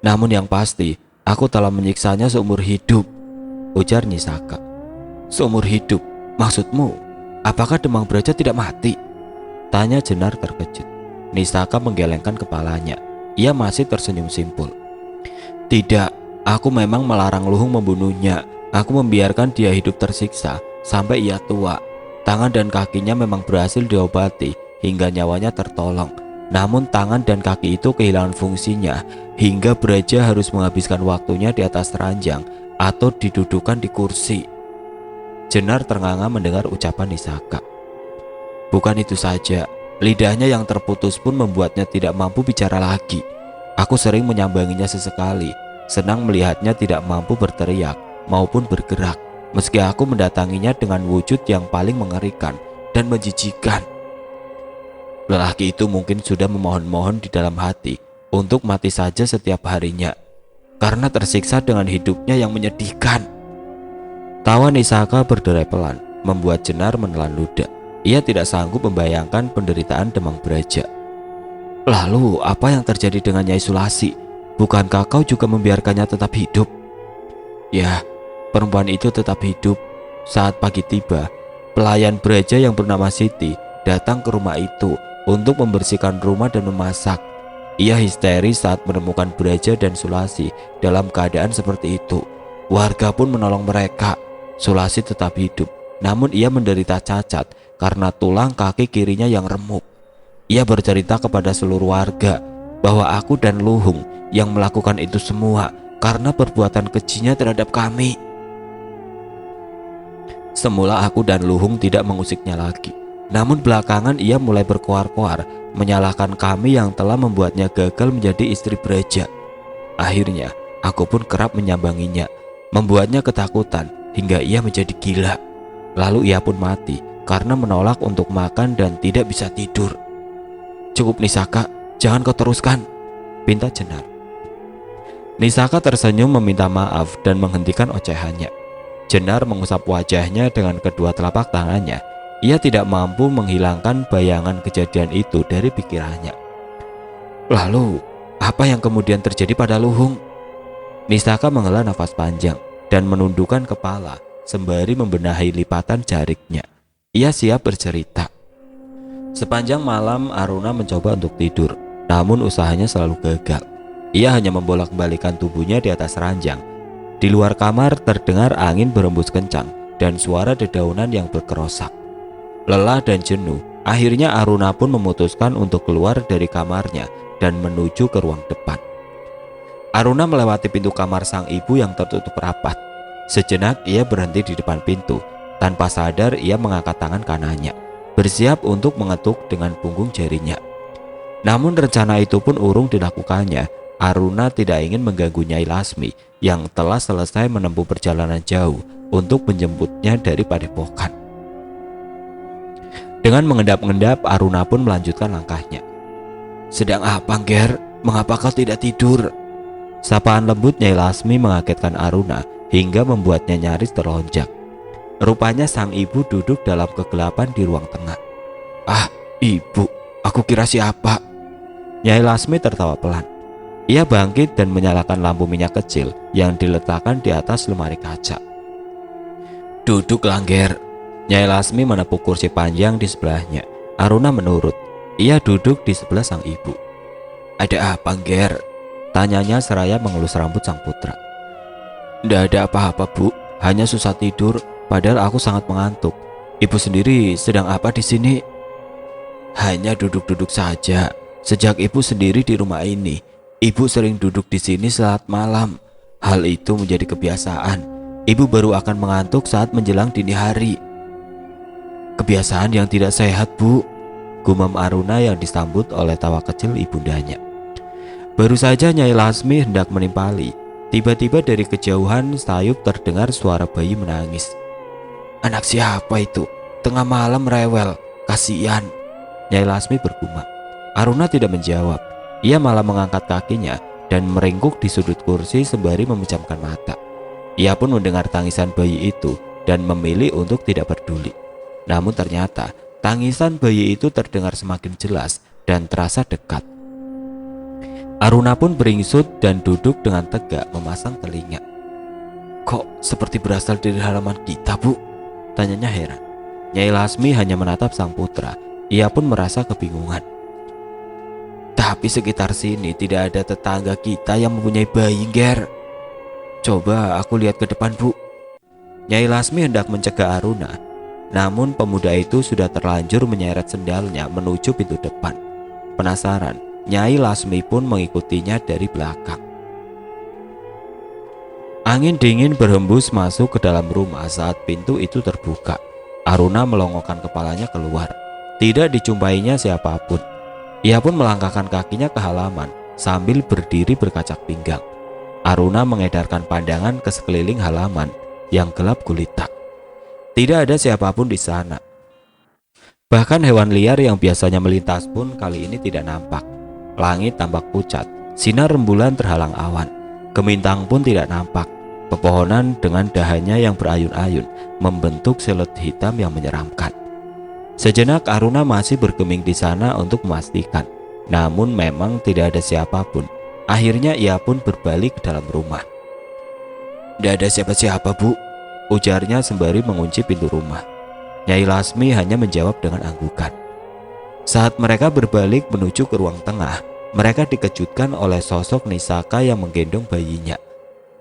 namun yang pasti aku telah menyiksanya seumur hidup," ujar Nisaka. "Seumur hidup? Maksudmu, apakah demang beraja tidak mati?" tanya Jenar terkejut. Nisaka menggelengkan kepalanya. Ia masih tersenyum simpul. "Tidak, aku memang melarang Luhung membunuhnya. Aku membiarkan dia hidup tersiksa sampai ia tua. Tangan dan kakinya memang berhasil diobati hingga nyawanya tertolong. Namun tangan dan kaki itu kehilangan fungsinya hingga beraja harus menghabiskan waktunya di atas ranjang atau didudukan di kursi." Jenar ternganga mendengar ucapan Nisaka. Bukan itu saja, lidahnya yang terputus pun membuatnya tidak mampu bicara lagi. Aku sering menyambanginya sesekali, senang melihatnya tidak mampu berteriak maupun bergerak, meski aku mendatanginya dengan wujud yang paling mengerikan dan menjijikan. Lelaki itu mungkin sudah memohon-mohon di dalam hati untuk mati saja setiap harinya, karena tersiksa dengan hidupnya yang menyedihkan. Tawa Nisaka berderai pelan, membuat Jenar menelan ludah. Ia tidak sanggup membayangkan penderitaan demang beraja. "Lalu apa yang terjadi dengan Nyai Sulasi? Bukankah kau juga membiarkannya tetap hidup?" "Ya, perempuan itu tetap hidup. Saat pagi tiba, pelayan beraja yang bernama Siti datang ke rumah itu untuk membersihkan rumah dan memasak. Ia histeris saat menemukan beraja dan Sulasi dalam keadaan seperti itu. Warga pun menolong mereka. Sulasi tetap hidup, namun ia menderita cacat karena tulang kaki kirinya yang remuk. Ia bercerita kepada seluruh warga bahwa aku dan Luhung yang melakukan itu semua karena perbuatan kejinya terhadap kami. Semula aku dan Luhung tidak mengusiknya lagi, namun belakangan ia mulai berkoar-koar menyalahkan kami yang telah membuatnya gagal menjadi istri beraja. Akhirnya aku pun kerap menyambanginya, membuatnya ketakutan hingga ia menjadi gila. Lalu ia pun mati karena menolak untuk makan dan tidak bisa tidur." "Cukup Nisaka, jangan kau teruskan," pinta Jenar. Nisaka tersenyum meminta maaf dan menghentikan ocehannya. Jenar mengusap wajahnya dengan kedua telapak tangannya. Ia tidak mampu menghilangkan bayangan kejadian itu dari pikirannya. "Lalu, apa yang kemudian terjadi pada Luhung?" Nisaka menghela nafas panjang dan menundukkan kepala sembari membenahi lipatan jariknya. Ia siap bercerita. Sepanjang malam Aruna mencoba untuk tidur, namun usahanya selalu gagal. Ia hanya membolak-balikan tubuhnya di atas ranjang. Di luar kamar terdengar angin berembus kencang dan suara dedaunan yang berkerosak. Lelah dan jenuh, akhirnya Aruna pun memutuskan untuk keluar dari kamarnya dan menuju ke ruang depan. Aruna melewati pintu kamar sang ibu yang tertutup rapat. Sejenak ia berhenti di depan pintu. Tanpa sadar ia mengangkat tangan kanannya, bersiap untuk mengetuk dengan punggung jarinya. Namun rencana itu pun urung dilakukannya Aruna tidak ingin mengganggu Nyai Lasmi yang telah selesai menempuh perjalanan jauh untuk menjemputnya dari padepokan. Dengan mengendap-endap, Aruna pun melanjutkan langkahnya. "Sedang apa, Ger? Mengapa kau tidak tidur?" Sapaan lembut Nyai Lasmi mengagetkan Aruna hingga membuatnya nyaris terlonjak. Rupanya sang ibu duduk dalam kegelapan di ruang tengah. "Ah, ibu, aku kira siapa?" Nyai Lasmi tertawa pelan. Ia bangkit dan menyalakan lampu minyak kecil yang diletakkan di atas lemari kaca. "Duduklah, Ger." Nyai Lasmi menepuk kursi panjang di sebelahnya. Aruna menurut. Ia duduk di sebelah sang ibu. "Ada apa, Ger?" tanyanya seraya mengelus rambut sang putra. "Tidak ada apa-apa, Bu. Hanya susah tidur, padahal aku sangat mengantuk. Ibu sendiri sedang apa di sini?" "Hanya duduk-duduk saja. Sejak ibu sendiri di rumah ini, ibu sering duduk di sini saat malam. Hal itu menjadi kebiasaan. Ibu baru akan mengantuk saat menjelang dini hari." "Kebiasaan yang tidak sehat, Bu," gumam Aruna yang disambut oleh tawa kecil ibundanya. Baru saja Nyai Lasmi hendak menimpali, tiba-tiba dari kejauhan sayup terdengar suara bayi menangis. "Anak siapa itu? Tengah malam rewel, kasihan." Nyai Lasmi bergumam. Aruna tidak menjawab. Ia malah mengangkat kakinya dan meringkuk di sudut kursi sembari memejamkan mata. Ia pun mendengar tangisan bayi itu dan memilih untuk tidak peduli. Namun ternyata tangisan bayi itu terdengar semakin jelas dan terasa dekat. Aruna pun beringsut dan duduk dengan tegak memasang telinga. "Kok seperti berasal dari halaman kita, Bu?" tanyanya heran. Nyai Lasmi hanya menatap sang putra. Ia pun merasa kebingungan. "Tapi sekitar sini tidak ada tetangga kita yang mempunyai bayi, Ger." "Coba aku lihat ke depan, Bu." Nyai Lasmi hendak mencegah Aruna, namun pemuda itu sudah terlanjur menyeret sendalnya menuju pintu depan. Penasaran, Nyai Lasmi pun mengikutinya dari belakang. Angin dingin berhembus masuk ke dalam rumah saat pintu itu terbuka. Aruna melongokkan kepalanya keluar. Tidak dijumpainya siapapun. Ia pun melangkahkan kakinya ke halaman sambil berdiri berkacak pinggang. Aruna mengedarkan pandangan ke sekeliling halaman yang gelap gulita. Tidak ada siapapun di sana. Bahkan hewan liar yang biasanya melintas pun kali ini tidak nampak. Langit tampak pucat, sinar rembulan terhalang awan. Gemintang pun tidak nampak. Pepohonan dengan dahannya yang berayun-ayun membentuk siluet hitam yang menyeramkan. Sejenak Aruna masih bergeming di sana untuk memastikan. Namun memang tidak ada siapapun. Akhirnya ia pun berbalik ke dalam rumah. "Tidak ada siapa-siapa, Bu," ujarnya sembari mengunci pintu rumah. Nyai Lasmi hanya menjawab dengan anggukan. Saat mereka berbalik menuju ke ruang tengah, mereka dikejutkan oleh sosok Nisaka yang menggendong bayinya.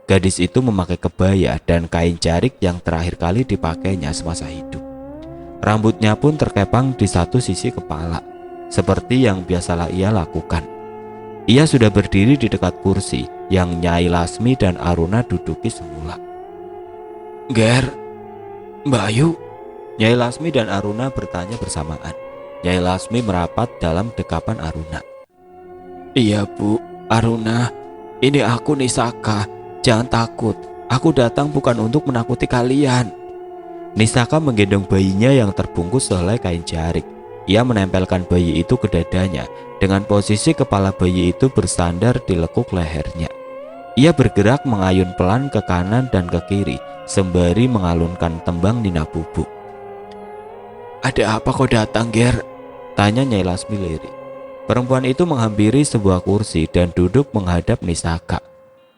Gadis itu memakai kebaya dan kain jarik yang terakhir kali dipakainya semasa hidup. Rambutnya pun terkepang di satu sisi kepala, seperti yang biasalah ia lakukan. Ia sudah berdiri di dekat kursi yang Nyai Lasmi dan Aruna duduki semula. "Ger, Mbak Ayu?" Nyai Lasmi dan Aruna bertanya bersamaan. Nyai Lasmi merapat dalam dekapan Aruna. "Iya, Bu, Aruna. Ini aku Nisaka. Jangan takut. Aku datang bukan untuk menakuti kalian." Nisaka menggendong bayinya yang terbungkus sehelai kain jarik. Ia menempelkan bayi itu ke dadanya dengan posisi kepala bayi itu bersandar di lekuk lehernya. Ia bergerak mengayun pelan ke kanan dan ke kiri sembari mengalunkan tembang Nina Bubuk. "Ada apa kau datang, Ger?" tanya Nyai Lasmi lirih. Perempuan itu menghampiri sebuah kursi dan duduk menghadap Nisaka.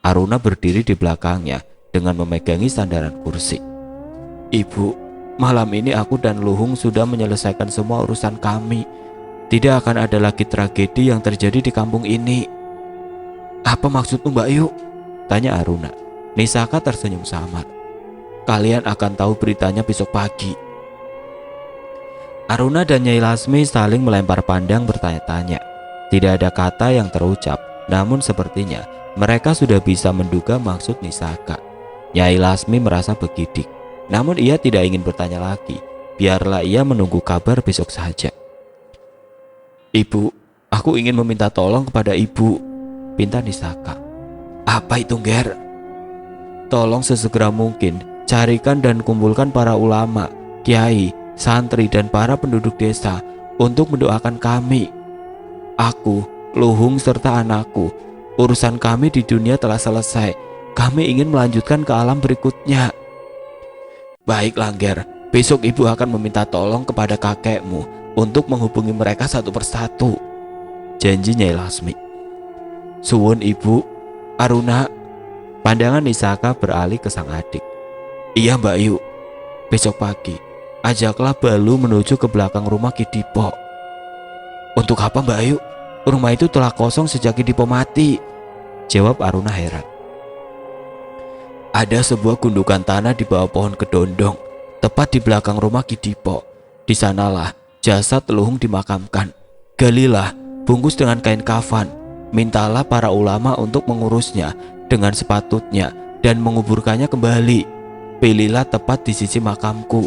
Aruna berdiri di belakangnya dengan memegangi sandaran kursi. "Ibu, malam ini aku dan Luhung sudah menyelesaikan semua urusan kami. Tidak akan ada lagi tragedi yang terjadi di kampung ini." "Apa maksudmu, Mbak Yu?" tanya Aruna. Nisaka tersenyum samar. "Kalian akan tahu beritanya besok pagi." Aruna dan Nyai Lasmi saling melempar pandang bertanya-tanya. Tidak ada kata yang terucap, namun sepertinya mereka sudah bisa menduga maksud Nisaka. Nyai Lasmi merasa bergidik, namun ia tidak ingin bertanya lagi. Biarlah ia menunggu kabar besok saja. "Ibu, aku ingin meminta tolong kepada Ibu," pinta Nisaka. Apa itu, Ger? Tolong sesegera mungkin carikan dan kumpulkan para ulama, kiai, santri dan para penduduk desa untuk mendoakan kami. Aku, Luhung serta anakku, urusan kami di dunia telah selesai. Kami ingin melanjutkan ke alam berikutnya. Baiklah, Ger, besok ibu akan meminta tolong kepada kakekmu untuk menghubungi mereka satu persatu, janji Nyai Lasmi. Suwun ibu. Aruna. Pandangan Nisaka beralih ke sang adik. Iya Mbak Yu. Besok pagi ajaklah Balu menuju ke belakang rumah Kidipo. Untuk apa Mbak Yu? Rumah itu telah kosong sejak Kidipo mati, jawab Aruna heran. Ada sebuah gundukan tanah di bawah pohon kedondong, tepat di belakang rumah Kidipo. Di sanalah jasad Luhung dimakamkan. Galilah, bungkus dengan kain kafan. Mintalah para ulama untuk mengurusnya dengan sepatutnya dan menguburkannya kembali. Pilihlah tepat di sisi makamku.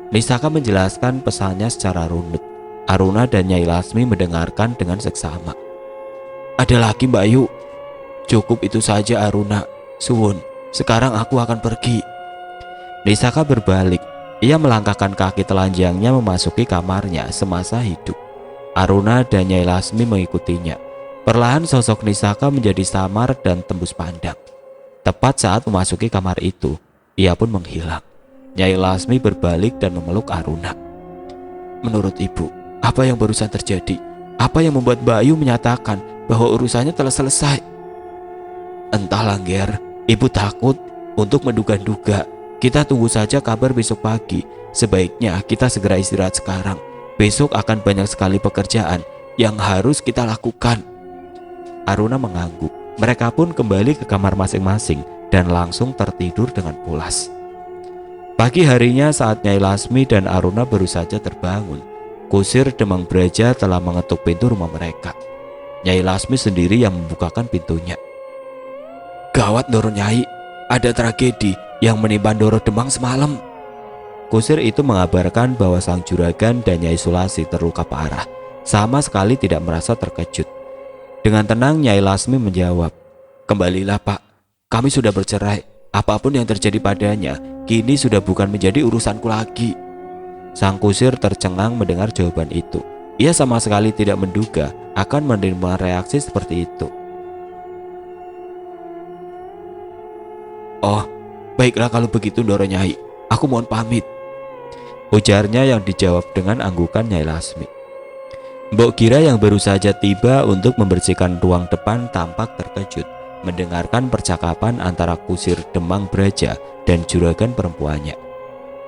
Nisaka menjelaskan pesannya secara runut. Aruna dan Nyai Lasmi mendengarkan dengan seksama. Ada lagi Mbak Yu. Cukup itu saja Aruna. Suwun, sekarang aku akan pergi. Nisaka berbalik. Ia melangkahkan kaki telanjangnya memasuki kamarnya semasa hidup. Aruna dan Nyai Lasmi mengikutinya. Perlahan sosok Nisaka menjadi samar dan tembus pandang. Tepat saat memasuki kamar itu, ia pun menghilang. Nyai Lasmi berbalik dan memeluk Aruna. Menurut ibu, apa yang barusan terjadi? Apa yang membuat Bayu menyatakan bahwa urusannya telah selesai? Entahlah, Ger. Ibu takut untuk menduga-duga. Kita tunggu saja kabar besok pagi. Sebaiknya kita segera istirahat sekarang. Besok akan banyak sekali pekerjaan yang harus kita lakukan. Aruna mengangguk. Mereka pun kembali ke kamar masing-masing dan langsung tertidur dengan pulas. Pagi harinya saat Nyai Lasmi dan Aruna baru saja terbangun, kusir Demang Braja telah mengetuk pintu rumah mereka. Nyai Lasmi sendiri yang membukakan pintunya. Gawat Ndoro Nyai, ada tragedi yang menimpa Ndoro Demang semalam. Kusir itu mengabarkan bahwa sang juragan dan Nyai Sulasi terluka parah, sama sekali tidak merasa terkejut. Dengan tenang Nyai Lasmi menjawab, kembalilah Pak, kami sudah bercerai. Apapun yang terjadi padanya, kini sudah bukan menjadi urusanku lagi. Sang kusir tercengang mendengar jawaban itu. Ia sama sekali tidak menduga akan menerima reaksi seperti itu. Oh, baiklah kalau begitu Ndoro Nyai, aku mohon pamit, ujarnya yang dijawab dengan anggukan Nyai Lasmi. Mbok Gira yang baru saja tiba untuk membersihkan ruang depan tampak terkejut mendengarkan percakapan antara kusir Demang Braja dan juragan perempuannya.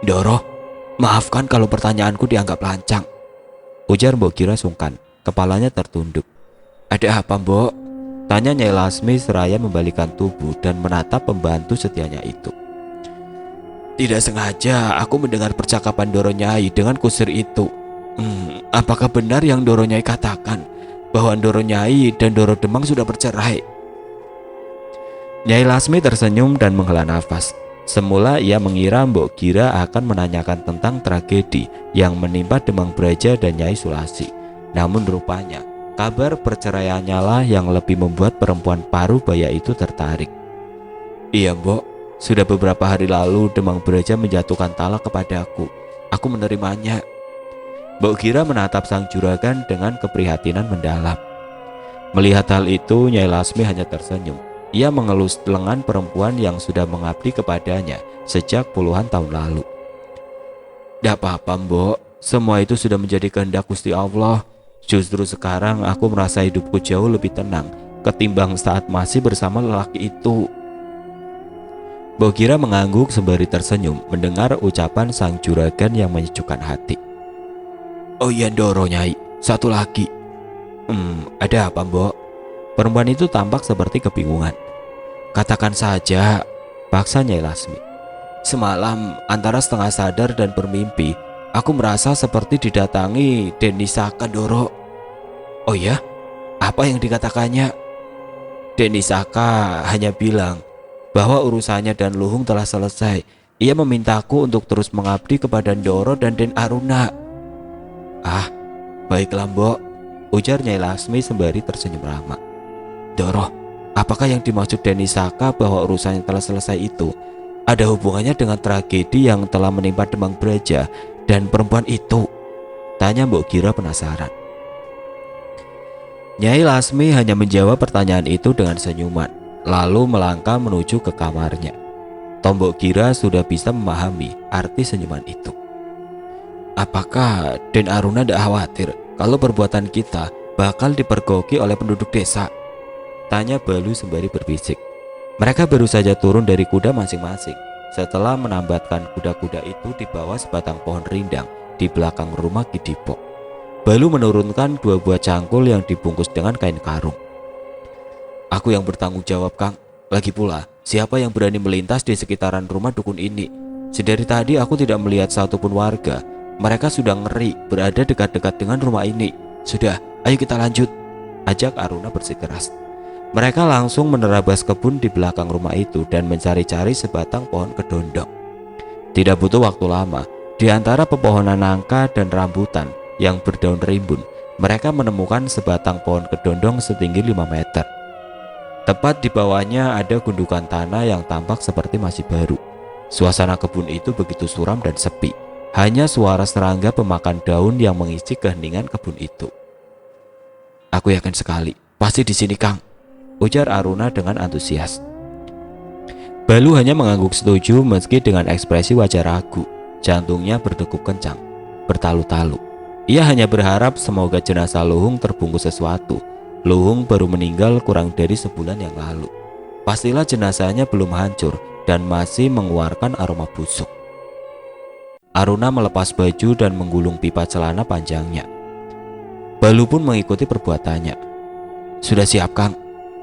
Ndoro, maafkan kalau pertanyaanku dianggap lancang, ujar Mbok Gira sungkan, kepalanya tertunduk. Ada apa Mbok? Tanya Nyai Lasmi seraya membalikan tubuh dan menatap pembantu setianya itu. Tidak sengaja aku mendengar percakapan Ndoro Nyai dengan kusir itu. Apakah benar yang Ndoro Nyai katakan bahwa Ndoro Nyai dan Ndoro Demang sudah bercerai? Nyai Lasmi tersenyum dan menghela nafas. Semula ia mengira Mbok Gira akan menanyakan tentang tragedi yang menimpa Demang Braja dan Nyai Sulasi. Namun rupanya kabar perceraiannya lah yang lebih membuat perempuan parubaya itu tertarik. Iya Mbok, sudah beberapa hari lalu Demang Braja menjatuhkan talak kepadaku. Aku menerimanya. Mbok Gira menatap sang juragan dengan keprihatinan mendalam. Melihat hal itu Nyai Lasmi hanya tersenyum. Ia mengelus lengan perempuan yang sudah mengabdi kepadanya sejak puluhan tahun lalu. Tidak apa-apa Mbok, semua itu sudah menjadi kehendak Gusti Allah. Justru sekarang aku merasa hidupku jauh lebih tenang ketimbang saat masih bersama lelaki itu. Mbok Gira mengangguk sembari tersenyum mendengar ucapan sang juragan yang menyejukkan hati. Oh iya Ndoro Nyai, satu lagi. Ada apa Mbok? Perempuan itu tampak seperti kebingungan. Katakan saja, paksa Nyai Lasmi. Semalam antara setengah sadar dan bermimpi, aku merasa seperti didatangi Denisaka Ndoro. Oh ya? Apa yang dikatakannya? Denisaka hanya bilang bahwa urusannya dan Luhung telah selesai. Ia memintaku untuk terus mengabdi kepada Ndoro dan Den Aruna. Ah, baiklah Mbok, ujar Nyai Lasmi sembari tersenyum ramah. Doro, apakah yang dimaksud Denny Saka bahwa urusannya telah selesai itu ada hubungannya dengan tragedi yang telah menimpa Demang Braja dan perempuan itu? Tanya Mbok Gira penasaran. Nyai Lasmi hanya menjawab pertanyaan itu dengan senyuman, lalu melangkah menuju ke kamarnya. Tombok Gira sudah bisa memahami arti senyuman itu. Apakah Den Aruna tidak khawatir kalau perbuatan kita bakal dipergoki oleh penduduk desa? Tanya Balu sembari berbisik. Mereka baru saja turun dari kuda masing-masing setelah menambatkan kuda-kuda itu di bawah sebatang pohon rindang di belakang rumah Kidipo. Balu menurunkan 2 buah cangkul yang dibungkus dengan kain karung. Aku yang bertanggung jawab, Kang. Lagi pula, siapa yang berani melintas di sekitaran rumah dukun ini? Sedari tadi aku tidak melihat satupun warga. Mereka sudah ngeri berada dekat-dekat dengan rumah ini. Sudah, ayo kita lanjut, ajak Aruna bersikeras. Mereka langsung menerabas kebun di belakang rumah itu dan mencari-cari sebatang pohon kedondong. Tidak butuh waktu lama, di antara pepohonan nangka dan rambutan yang berdaun rimbun, mereka menemukan sebatang pohon kedondong setinggi 5 meter. Tepat di bawahnya ada gundukan tanah yang tampak seperti masih baru. Suasana kebun itu begitu suram dan sepi. Hanya suara serangga pemakan daun yang mengisi keheningan kebun itu. Aku yakin sekali, pasti di sini, Kang, ujar Aruna dengan antusias. Balu hanya mengangguk setuju meski dengan ekspresi wajah ragu. Jantungnya berdegup kencang, bertalu-talu. Ia hanya berharap semoga jenazah Luhung terbungkus sesuatu. Luhung baru meninggal kurang dari sebulan yang lalu. Pastilah jenazahnya belum hancur dan masih mengeluarkan aroma busuk. Aruna melepas baju dan menggulung pipa celana panjangnya. Balu pun mengikuti perbuatannya. Sudah siap, Kang?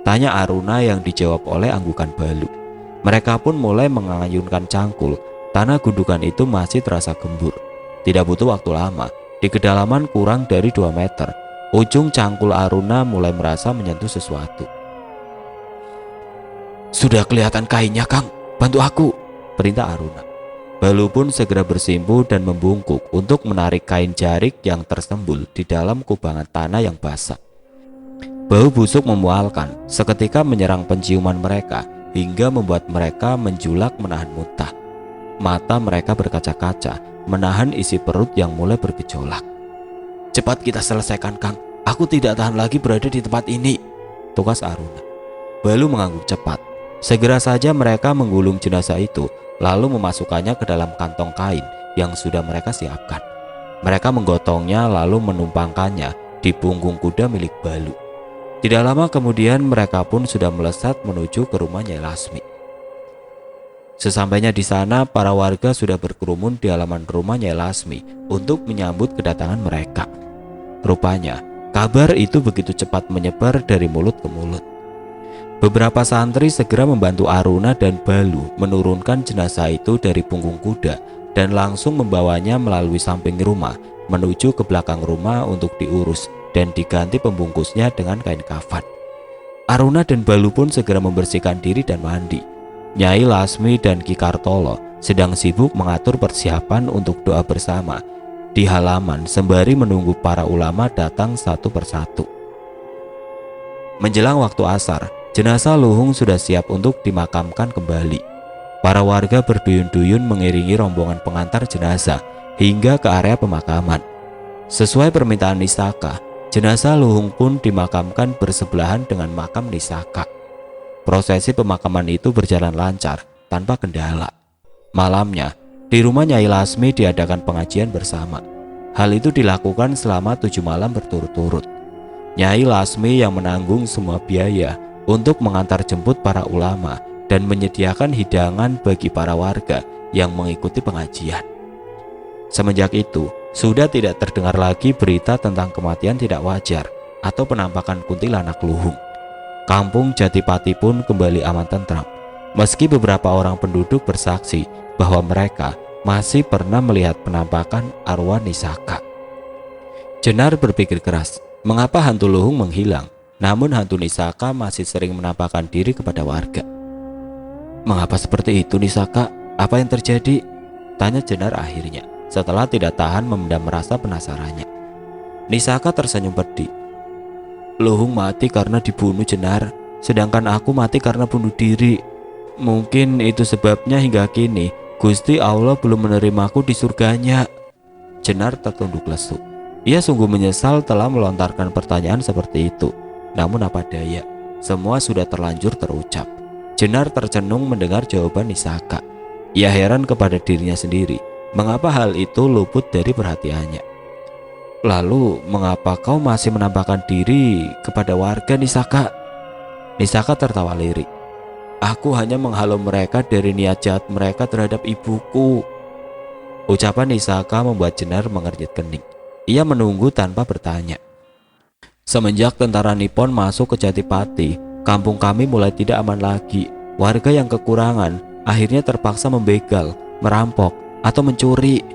Tanya Aruna yang dijawab oleh anggukan Balu. Mereka pun mulai mengayunkan cangkul. Tanah gundukan itu masih terasa gembur. Tidak butuh waktu lama. Di kedalaman kurang dari 2 meter, ujung cangkul Aruna mulai merasa menyentuh sesuatu. Sudah kelihatan kainnya, Kang. Bantu aku, perintah Aruna. Balu pun segera bersimpu dan membungkuk untuk menarik kain jarik yang tersembul di dalam kubangan tanah yang basah. Bau busuk memualkan seketika menyerang penciuman mereka hingga membuat mereka menjulak menahan muntah. Mata mereka berkaca-kaca menahan isi perut yang mulai bergejolak. Cepat kita selesaikan, Kang. Aku tidak tahan lagi berada di tempat ini, tugas Aruna. Balu mengangguk cepat. Segera saja mereka menggulung jenazah itu, lalu memasukkannya ke dalam kantong kain yang sudah mereka siapkan. Mereka menggotongnya lalu menumpangkannya di punggung kuda milik Balu. Tidak lama kemudian mereka pun sudah melesat menuju ke rumah Nyai Lasmi. Sesampainya di sana, para warga sudah berkerumun di halaman rumah Nyai Lasmi untuk menyambut kedatangan mereka. Rupanya, kabar itu begitu cepat menyebar dari mulut ke mulut. Beberapa santri segera membantu Aruna dan Balu menurunkan jenazah itu dari punggung kuda dan langsung membawanya melalui samping rumah menuju ke belakang rumah untuk diurus dan diganti pembungkusnya dengan kain kafan. Aruna dan Balu pun segera membersihkan diri dan mandi. Nyai Lasmi dan Ki Kartolo sedang sibuk mengatur persiapan untuk doa bersama di halaman sembari menunggu para ulama datang satu persatu. Menjelang waktu asar, jenazah Luhung sudah siap untuk dimakamkan kembali. Para warga berduyun-duyun mengiringi rombongan pengantar jenazah hingga ke area pemakaman. Sesuai permintaan Nisaka, jenazah Luhung pun dimakamkan bersebelahan dengan makam Nisaka. Prosesi pemakaman itu berjalan lancar tanpa kendala. Malamnya, di rumah Nyai Lasmi diadakan pengajian bersama. Hal itu dilakukan selama 7 malam berturut-turut. Nyai Lasmi yang menanggung semua biaya untuk mengantar jemput para ulama dan menyediakan hidangan bagi para warga yang mengikuti pengajian. Semenjak itu, sudah tidak terdengar lagi berita tentang kematian tidak wajar atau penampakan kuntilanak Luhung. Kampung Jatipati pun kembali aman tentram, meski beberapa orang penduduk bersaksi bahwa mereka masih pernah melihat penampakan arwah Nisaka. Jenar berpikir keras, mengapa hantu Luhung menghilang, namun hantu Nisaka masih sering menampakkan diri kepada warga. Mengapa seperti itu, Nisaka? Apa yang terjadi? Tanya Jenar akhirnya, setelah tidak tahan memendam rasa penasarannya. Nisaka tersenyum pedih. Luhung mati karena dibunuh Jenar, sedangkan aku mati karena bunuh diri. Mungkin itu sebabnya hingga kini Gusti Allah belum menerimaku di surganya. Jenar tertunduk lesu. Ia sungguh menyesal telah melontarkan pertanyaan seperti itu. Namun apa daya, semua sudah terlanjur terucap. Jenar tercenung mendengar jawaban Nisaka. Ia heran kepada dirinya sendiri, mengapa hal itu luput dari perhatiannya. Lalu, mengapa kau masih menampakkan diri kepada warga, Nisaka? Nisaka tertawa lirik. Aku hanya menghalau mereka dari niat jahat mereka terhadap ibuku. Ucapan Nisaka membuat Jenar mengernyit kening. Ia menunggu tanpa bertanya. Semenjak tentara Nippon masuk ke Jatipati, kampung kami mulai tidak aman lagi. Warga yang kekurangan akhirnya terpaksa membegal, merampok, atau mencuri.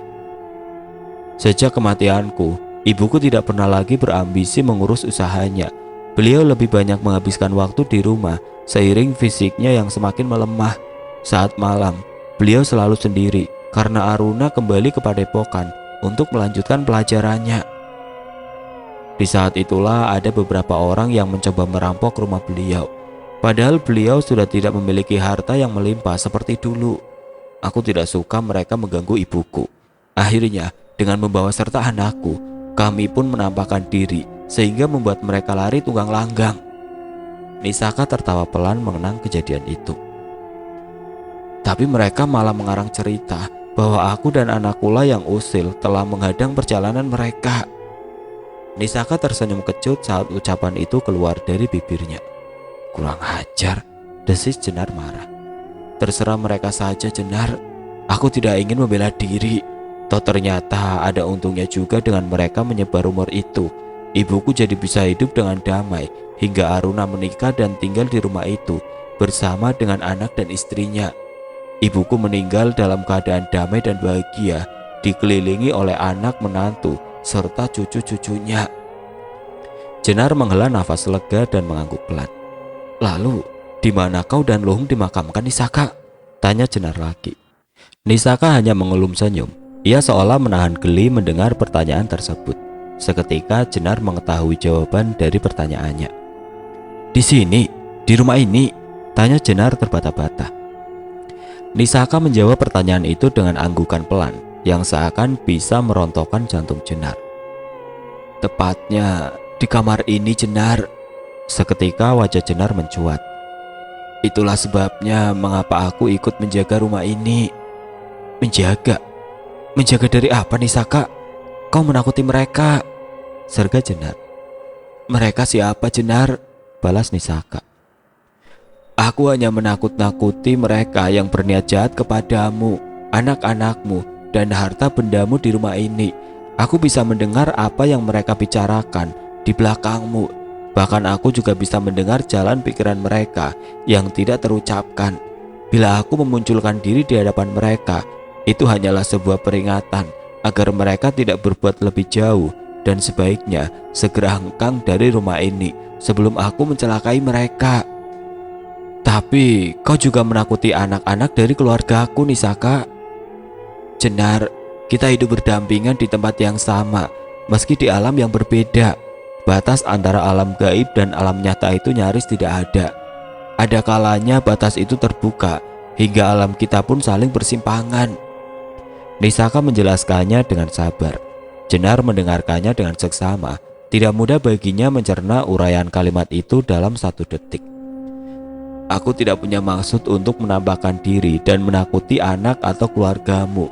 Sejak kematianku, ibuku tidak pernah lagi berambisi mengurus usahanya. Beliau lebih banyak menghabiskan waktu di rumah seiring fisiknya yang semakin melemah. Saat malam, beliau selalu sendiri karena Aruna kembali ke padepokan untuk melanjutkan pelajarannya. Di saat itulah ada beberapa orang yang mencoba merampok rumah beliau. Padahal beliau sudah tidak memiliki harta yang melimpah seperti dulu. Aku tidak suka mereka mengganggu ibuku. Akhirnya, dengan membawa serta anakku, kami pun menampakkan diri sehingga membuat mereka lari tunggang langgang. Nisaka tertawa pelan mengenang kejadian itu. Tapi mereka malah mengarang cerita bahwa aku dan anakkulah yang usil telah menghadang perjalanan mereka. Nisaka tersenyum kecut saat ucapan itu keluar dari bibirnya. Kurang ajar, desis Jenar marah. Terserah mereka saja Jenar, aku tidak ingin membela diri. Toh ternyata ada untungnya juga dengan mereka menyebar rumor itu. Ibuku jadi bisa hidup dengan damai hingga Aruna menikah dan tinggal di rumah itu bersama dengan anak dan istrinya. Ibuku meninggal dalam keadaan damai dan bahagia, dikelilingi oleh anak menantu serta cucu-cucunya. Jenar menghela nafas lega dan mengangguk pelan. Lalu, di mana kau dan Luhung dimakamkan, Nisaka? Tanya Jenar lagi. Nisaka hanya mengelum senyum. Ia seolah menahan geli mendengar pertanyaan tersebut. Seketika Jenar mengetahui jawaban dari pertanyaannya. Di sini, di rumah ini? Tanya Jenar terbata-bata. Nisaka menjawab pertanyaan itu dengan anggukan pelan yang seakan bisa merontokkan jantung Jenar. Tepatnya di kamar ini, Jenar. Seketika wajah Jenar mencuat. Itulah sebabnya mengapa aku ikut menjaga rumah ini. Menjaga? Menjaga dari apa, Nisaka? Kau menakuti mereka, serga Jenar. Mereka siapa, Jenar? Balas Nisaka. Aku hanya menakut-nakuti mereka yang berniat jahat kepadamu, anak-anakmu, dan harta bendamu di rumah ini. Aku bisa mendengar apa yang mereka bicarakan di belakangmu. Bahkan aku juga bisa mendengar jalan pikiran mereka yang tidak terucapkan. Bila aku memunculkan diri di hadapan mereka, itu hanyalah sebuah peringatan agar mereka tidak berbuat lebih jauh dan sebaiknya segera hengkang dari rumah ini sebelum aku mencelakai mereka. Tapi kau juga menakuti anak-anak dari keluargaku, Nisaka. Jenar, kita hidup berdampingan di tempat yang sama, meski di alam yang berbeda. Batas antara alam gaib dan alam nyata itu nyaris tidak ada. Ada kalanya batas itu terbuka, hingga alam kita pun saling bersimpangan. Nisaka menjelaskannya dengan sabar. Jenar mendengarkannya dengan seksama. Tidak mudah baginya mencerna uraian kalimat itu dalam 1 detik. Aku tidak punya maksud untuk menampakkan diri dan menakuti anak atau keluargamu.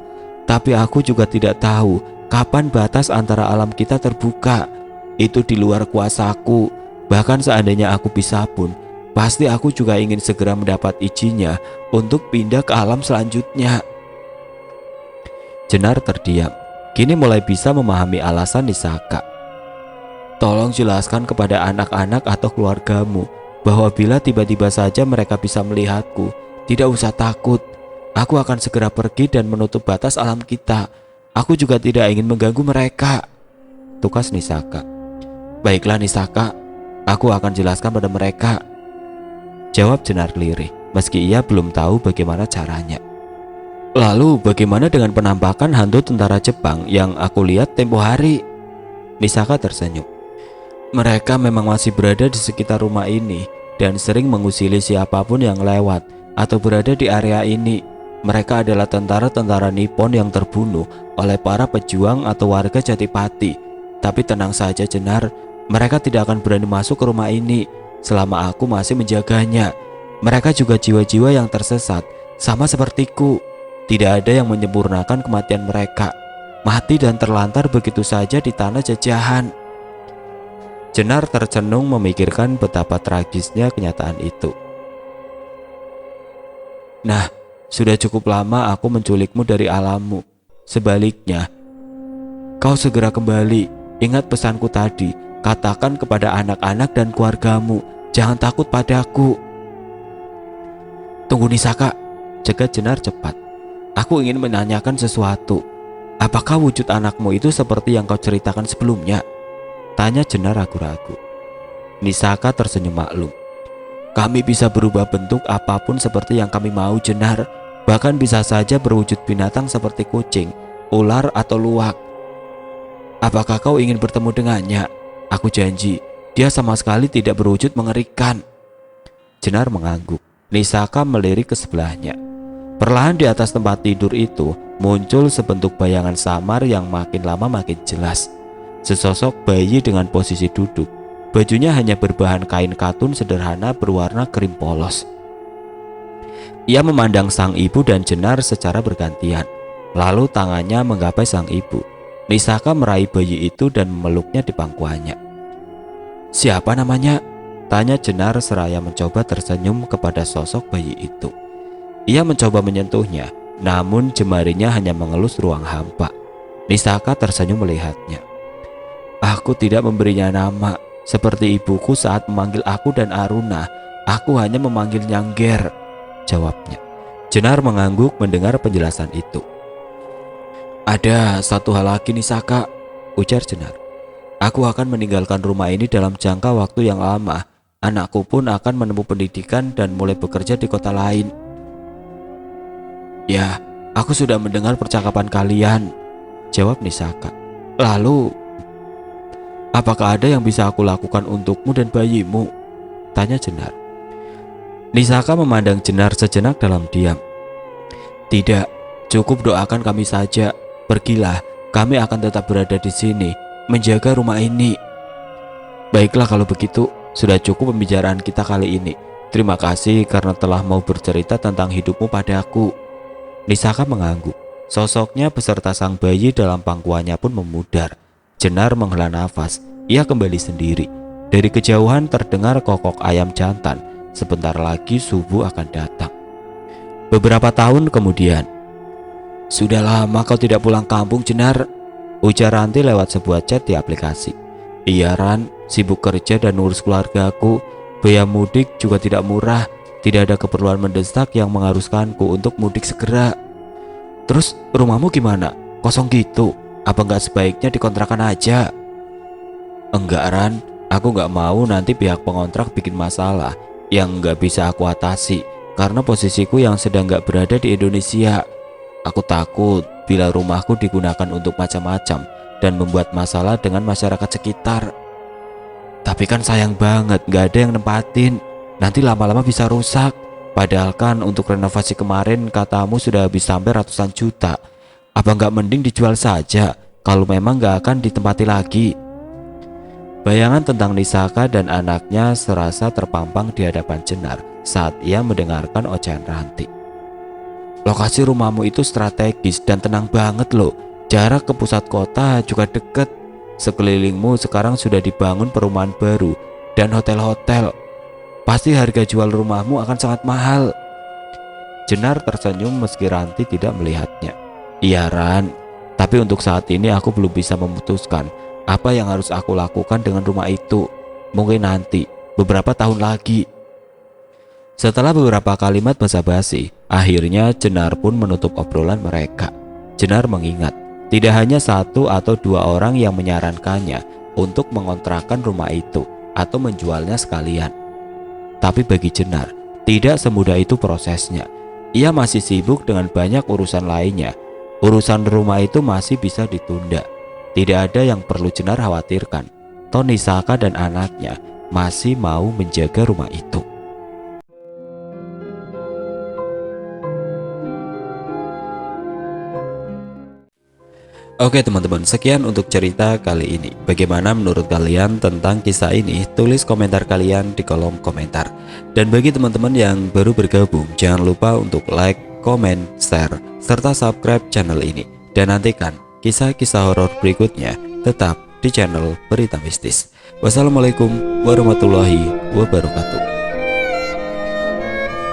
Tapi aku juga tidak tahu kapan batas antara alam kita terbuka. Itu di luar kuasaku. Bahkan seandainya aku bisa pun, pasti aku juga ingin segera mendapat izinnya untuk pindah ke alam selanjutnya. Jenar terdiam. Kini mulai bisa memahami alasan Nisaka. Tolong jelaskan kepada anak-anak atau keluargamu bahwa bila tiba-tiba saja mereka bisa melihatku, tidak usah takut. Aku akan segera pergi dan menutup batas alam kita. Aku juga tidak ingin mengganggu mereka, tukas Nisaka. Baiklah Nisaka, aku akan jelaskan pada mereka, jawab Jenar lirih, meski ia belum tahu bagaimana caranya. Lalu bagaimana dengan penampakan hantu tentara Jepang yang aku lihat tempo hari? Nisaka tersenyum. Mereka memang masih berada di sekitar rumah ini dan sering mengusili siapapun yang lewat atau berada di area ini. Mereka adalah tentara-tentara Nippon yang terbunuh oleh para pejuang atau warga Jatipati. Tapi tenang saja Jenar, mereka tidak akan berani masuk ke rumah ini selama aku masih menjaganya. Mereka juga jiwa-jiwa yang tersesat, sama sepertiku. Tidak ada yang menyempurnakan kematian mereka. Mati dan terlantar begitu saja di tanah jajahan. Jenar tercenung memikirkan betapa tragisnya kenyataan itu. Nah, sudah cukup lama aku menculikmu dari alammu. Sebaliknya, kau segera kembali. Ingat pesanku tadi. Katakan kepada anak-anak dan keluargamu, jangan takut padaku. Tunggu Nisaka, cegat Jenar cepat. Aku ingin menanyakan sesuatu. Apakah wujud anakmu itu seperti yang kau ceritakan sebelumnya? Tanya Jenar ragu-ragu. Nisaka tersenyum maklum. Kami bisa berubah bentuk apapun seperti yang kami mau Jenar. Bahkan bisa saja berwujud binatang seperti kucing, ular atau luwak. Apakah kau ingin bertemu dengannya? Aku janji, dia sama sekali tidak berwujud mengerikan. Jenar mengangguk. Nisaka melirik ke sebelahnya. Perlahan di atas tempat tidur itu muncul sebentuk bayangan samar yang makin lama makin jelas. Sesosok bayi dengan posisi duduk. Bajunya hanya berbahan kain katun sederhana berwarna krim polos. Ia memandang sang ibu dan Jenar secara bergantian. Lalu tangannya menggapai sang ibu. Nisaka meraih bayi itu dan memeluknya di pangkuannya. Siapa namanya? Tanya Jenar seraya mencoba tersenyum kepada sosok bayi itu. Ia mencoba menyentuhnya, namun jemarinya hanya mengelus ruang hampa. Nisaka tersenyum melihatnya. Aku tidak memberinya nama. Seperti ibuku saat memanggil aku dan Aruna, aku hanya memanggil Nyangger, jawabnya. Jenar mengangguk mendengar penjelasan itu. Ada satu hal lagi Nisaka, ujar Jenar. Aku akan meninggalkan rumah ini dalam jangka waktu yang lama. Anakku pun akan menempuh pendidikan dan mulai bekerja di kota lain. Ya, aku sudah mendengar percakapan kalian, jawab Nisaka. Lalu, apakah ada yang bisa aku lakukan untukmu dan bayimu? Tanya Jenar. Nisaka memandang Jenar sejenak dalam diam. Tidak, cukup doakan kami saja. Pergilah, kami akan tetap berada di sini, menjaga rumah ini. Baiklah kalau begitu, sudah cukup pembicaraan kita kali ini. Terima kasih karena telah mau bercerita tentang hidupmu padaku. Nisaka mengangguk. Sosoknya beserta sang bayi dalam pangkuannya pun memudar. Jenar menghela nafas. Ia kembali sendiri. Dari kejauhan terdengar kokok ayam jantan. Sebentar lagi subuh akan datang. Beberapa tahun kemudian. Sudah lama kau tidak pulang kampung Jenar, ujar Ranti lewat sebuah chat di aplikasi. Iya Ran, sibuk kerja dan ngurus keluargaku. Biaya mudik juga tidak murah. Tidak ada keperluan mendesak yang mengharuskanku untuk mudik segera. Terus rumahmu gimana? Kosong gitu? Apa nggak sebaiknya dikontrakan aja? Enggak Ran, aku nggak mau nanti pihak pengontrak bikin masalah yang nggak bisa aku atasi karena posisiku yang sedang nggak berada di Indonesia. Aku takut bila rumahku digunakan untuk macam-macam dan membuat masalah dengan masyarakat sekitar. Tapi kan sayang banget nggak ada yang nempatin. Nanti lama-lama bisa rusak. Padahal kan untuk renovasi kemarin katamu sudah habis sampai ratusan juta. Apa nggak mending dijual saja kalau memang nggak akan ditempati lagi? Bayangan tentang Nisaka dan anaknya serasa terpampang di hadapan Jenar saat ia mendengarkan ocehan Ranti. Lokasi rumahmu itu strategis dan tenang banget loh. Jarak ke pusat kota juga deket. Sekelilingmu sekarang sudah dibangun perumahan baru dan hotel-hotel. Pasti harga jual rumahmu akan sangat mahal. Jenar tersenyum meski Ranti tidak melihatnya. Iya Ran, tapi untuk saat ini aku belum bisa memutuskan apa yang harus aku lakukan dengan rumah itu. Mungkin nanti, beberapa tahun lagi. Setelah beberapa kalimat basa-basi, akhirnya Jenar pun menutup obrolan mereka. Jenar mengingat, tidak hanya satu atau dua orang yang menyarankannya untuk mengontrakkan rumah itu atau menjualnya sekalian. Tapi bagi Jenar, tidak semudah itu prosesnya. Ia masih sibuk dengan banyak urusan lainnya. Urusan rumah itu masih bisa ditunda. Tidak ada yang perlu Jenar khawatirkan. Tony Saka dan anaknya masih mau menjaga rumah itu. Oke teman-teman, sekian untuk cerita kali ini. Bagaimana menurut kalian tentang kisah ini? Tulis komentar kalian di kolom komentar. Dan bagi teman-teman yang baru bergabung, jangan lupa untuk like, komen, share, serta subscribe channel ini. Dan nantikan kisah-kisah horor berikutnya tetap di channel Berita Mistis. Wassalamualaikum warahmatullahi wabarakatuh.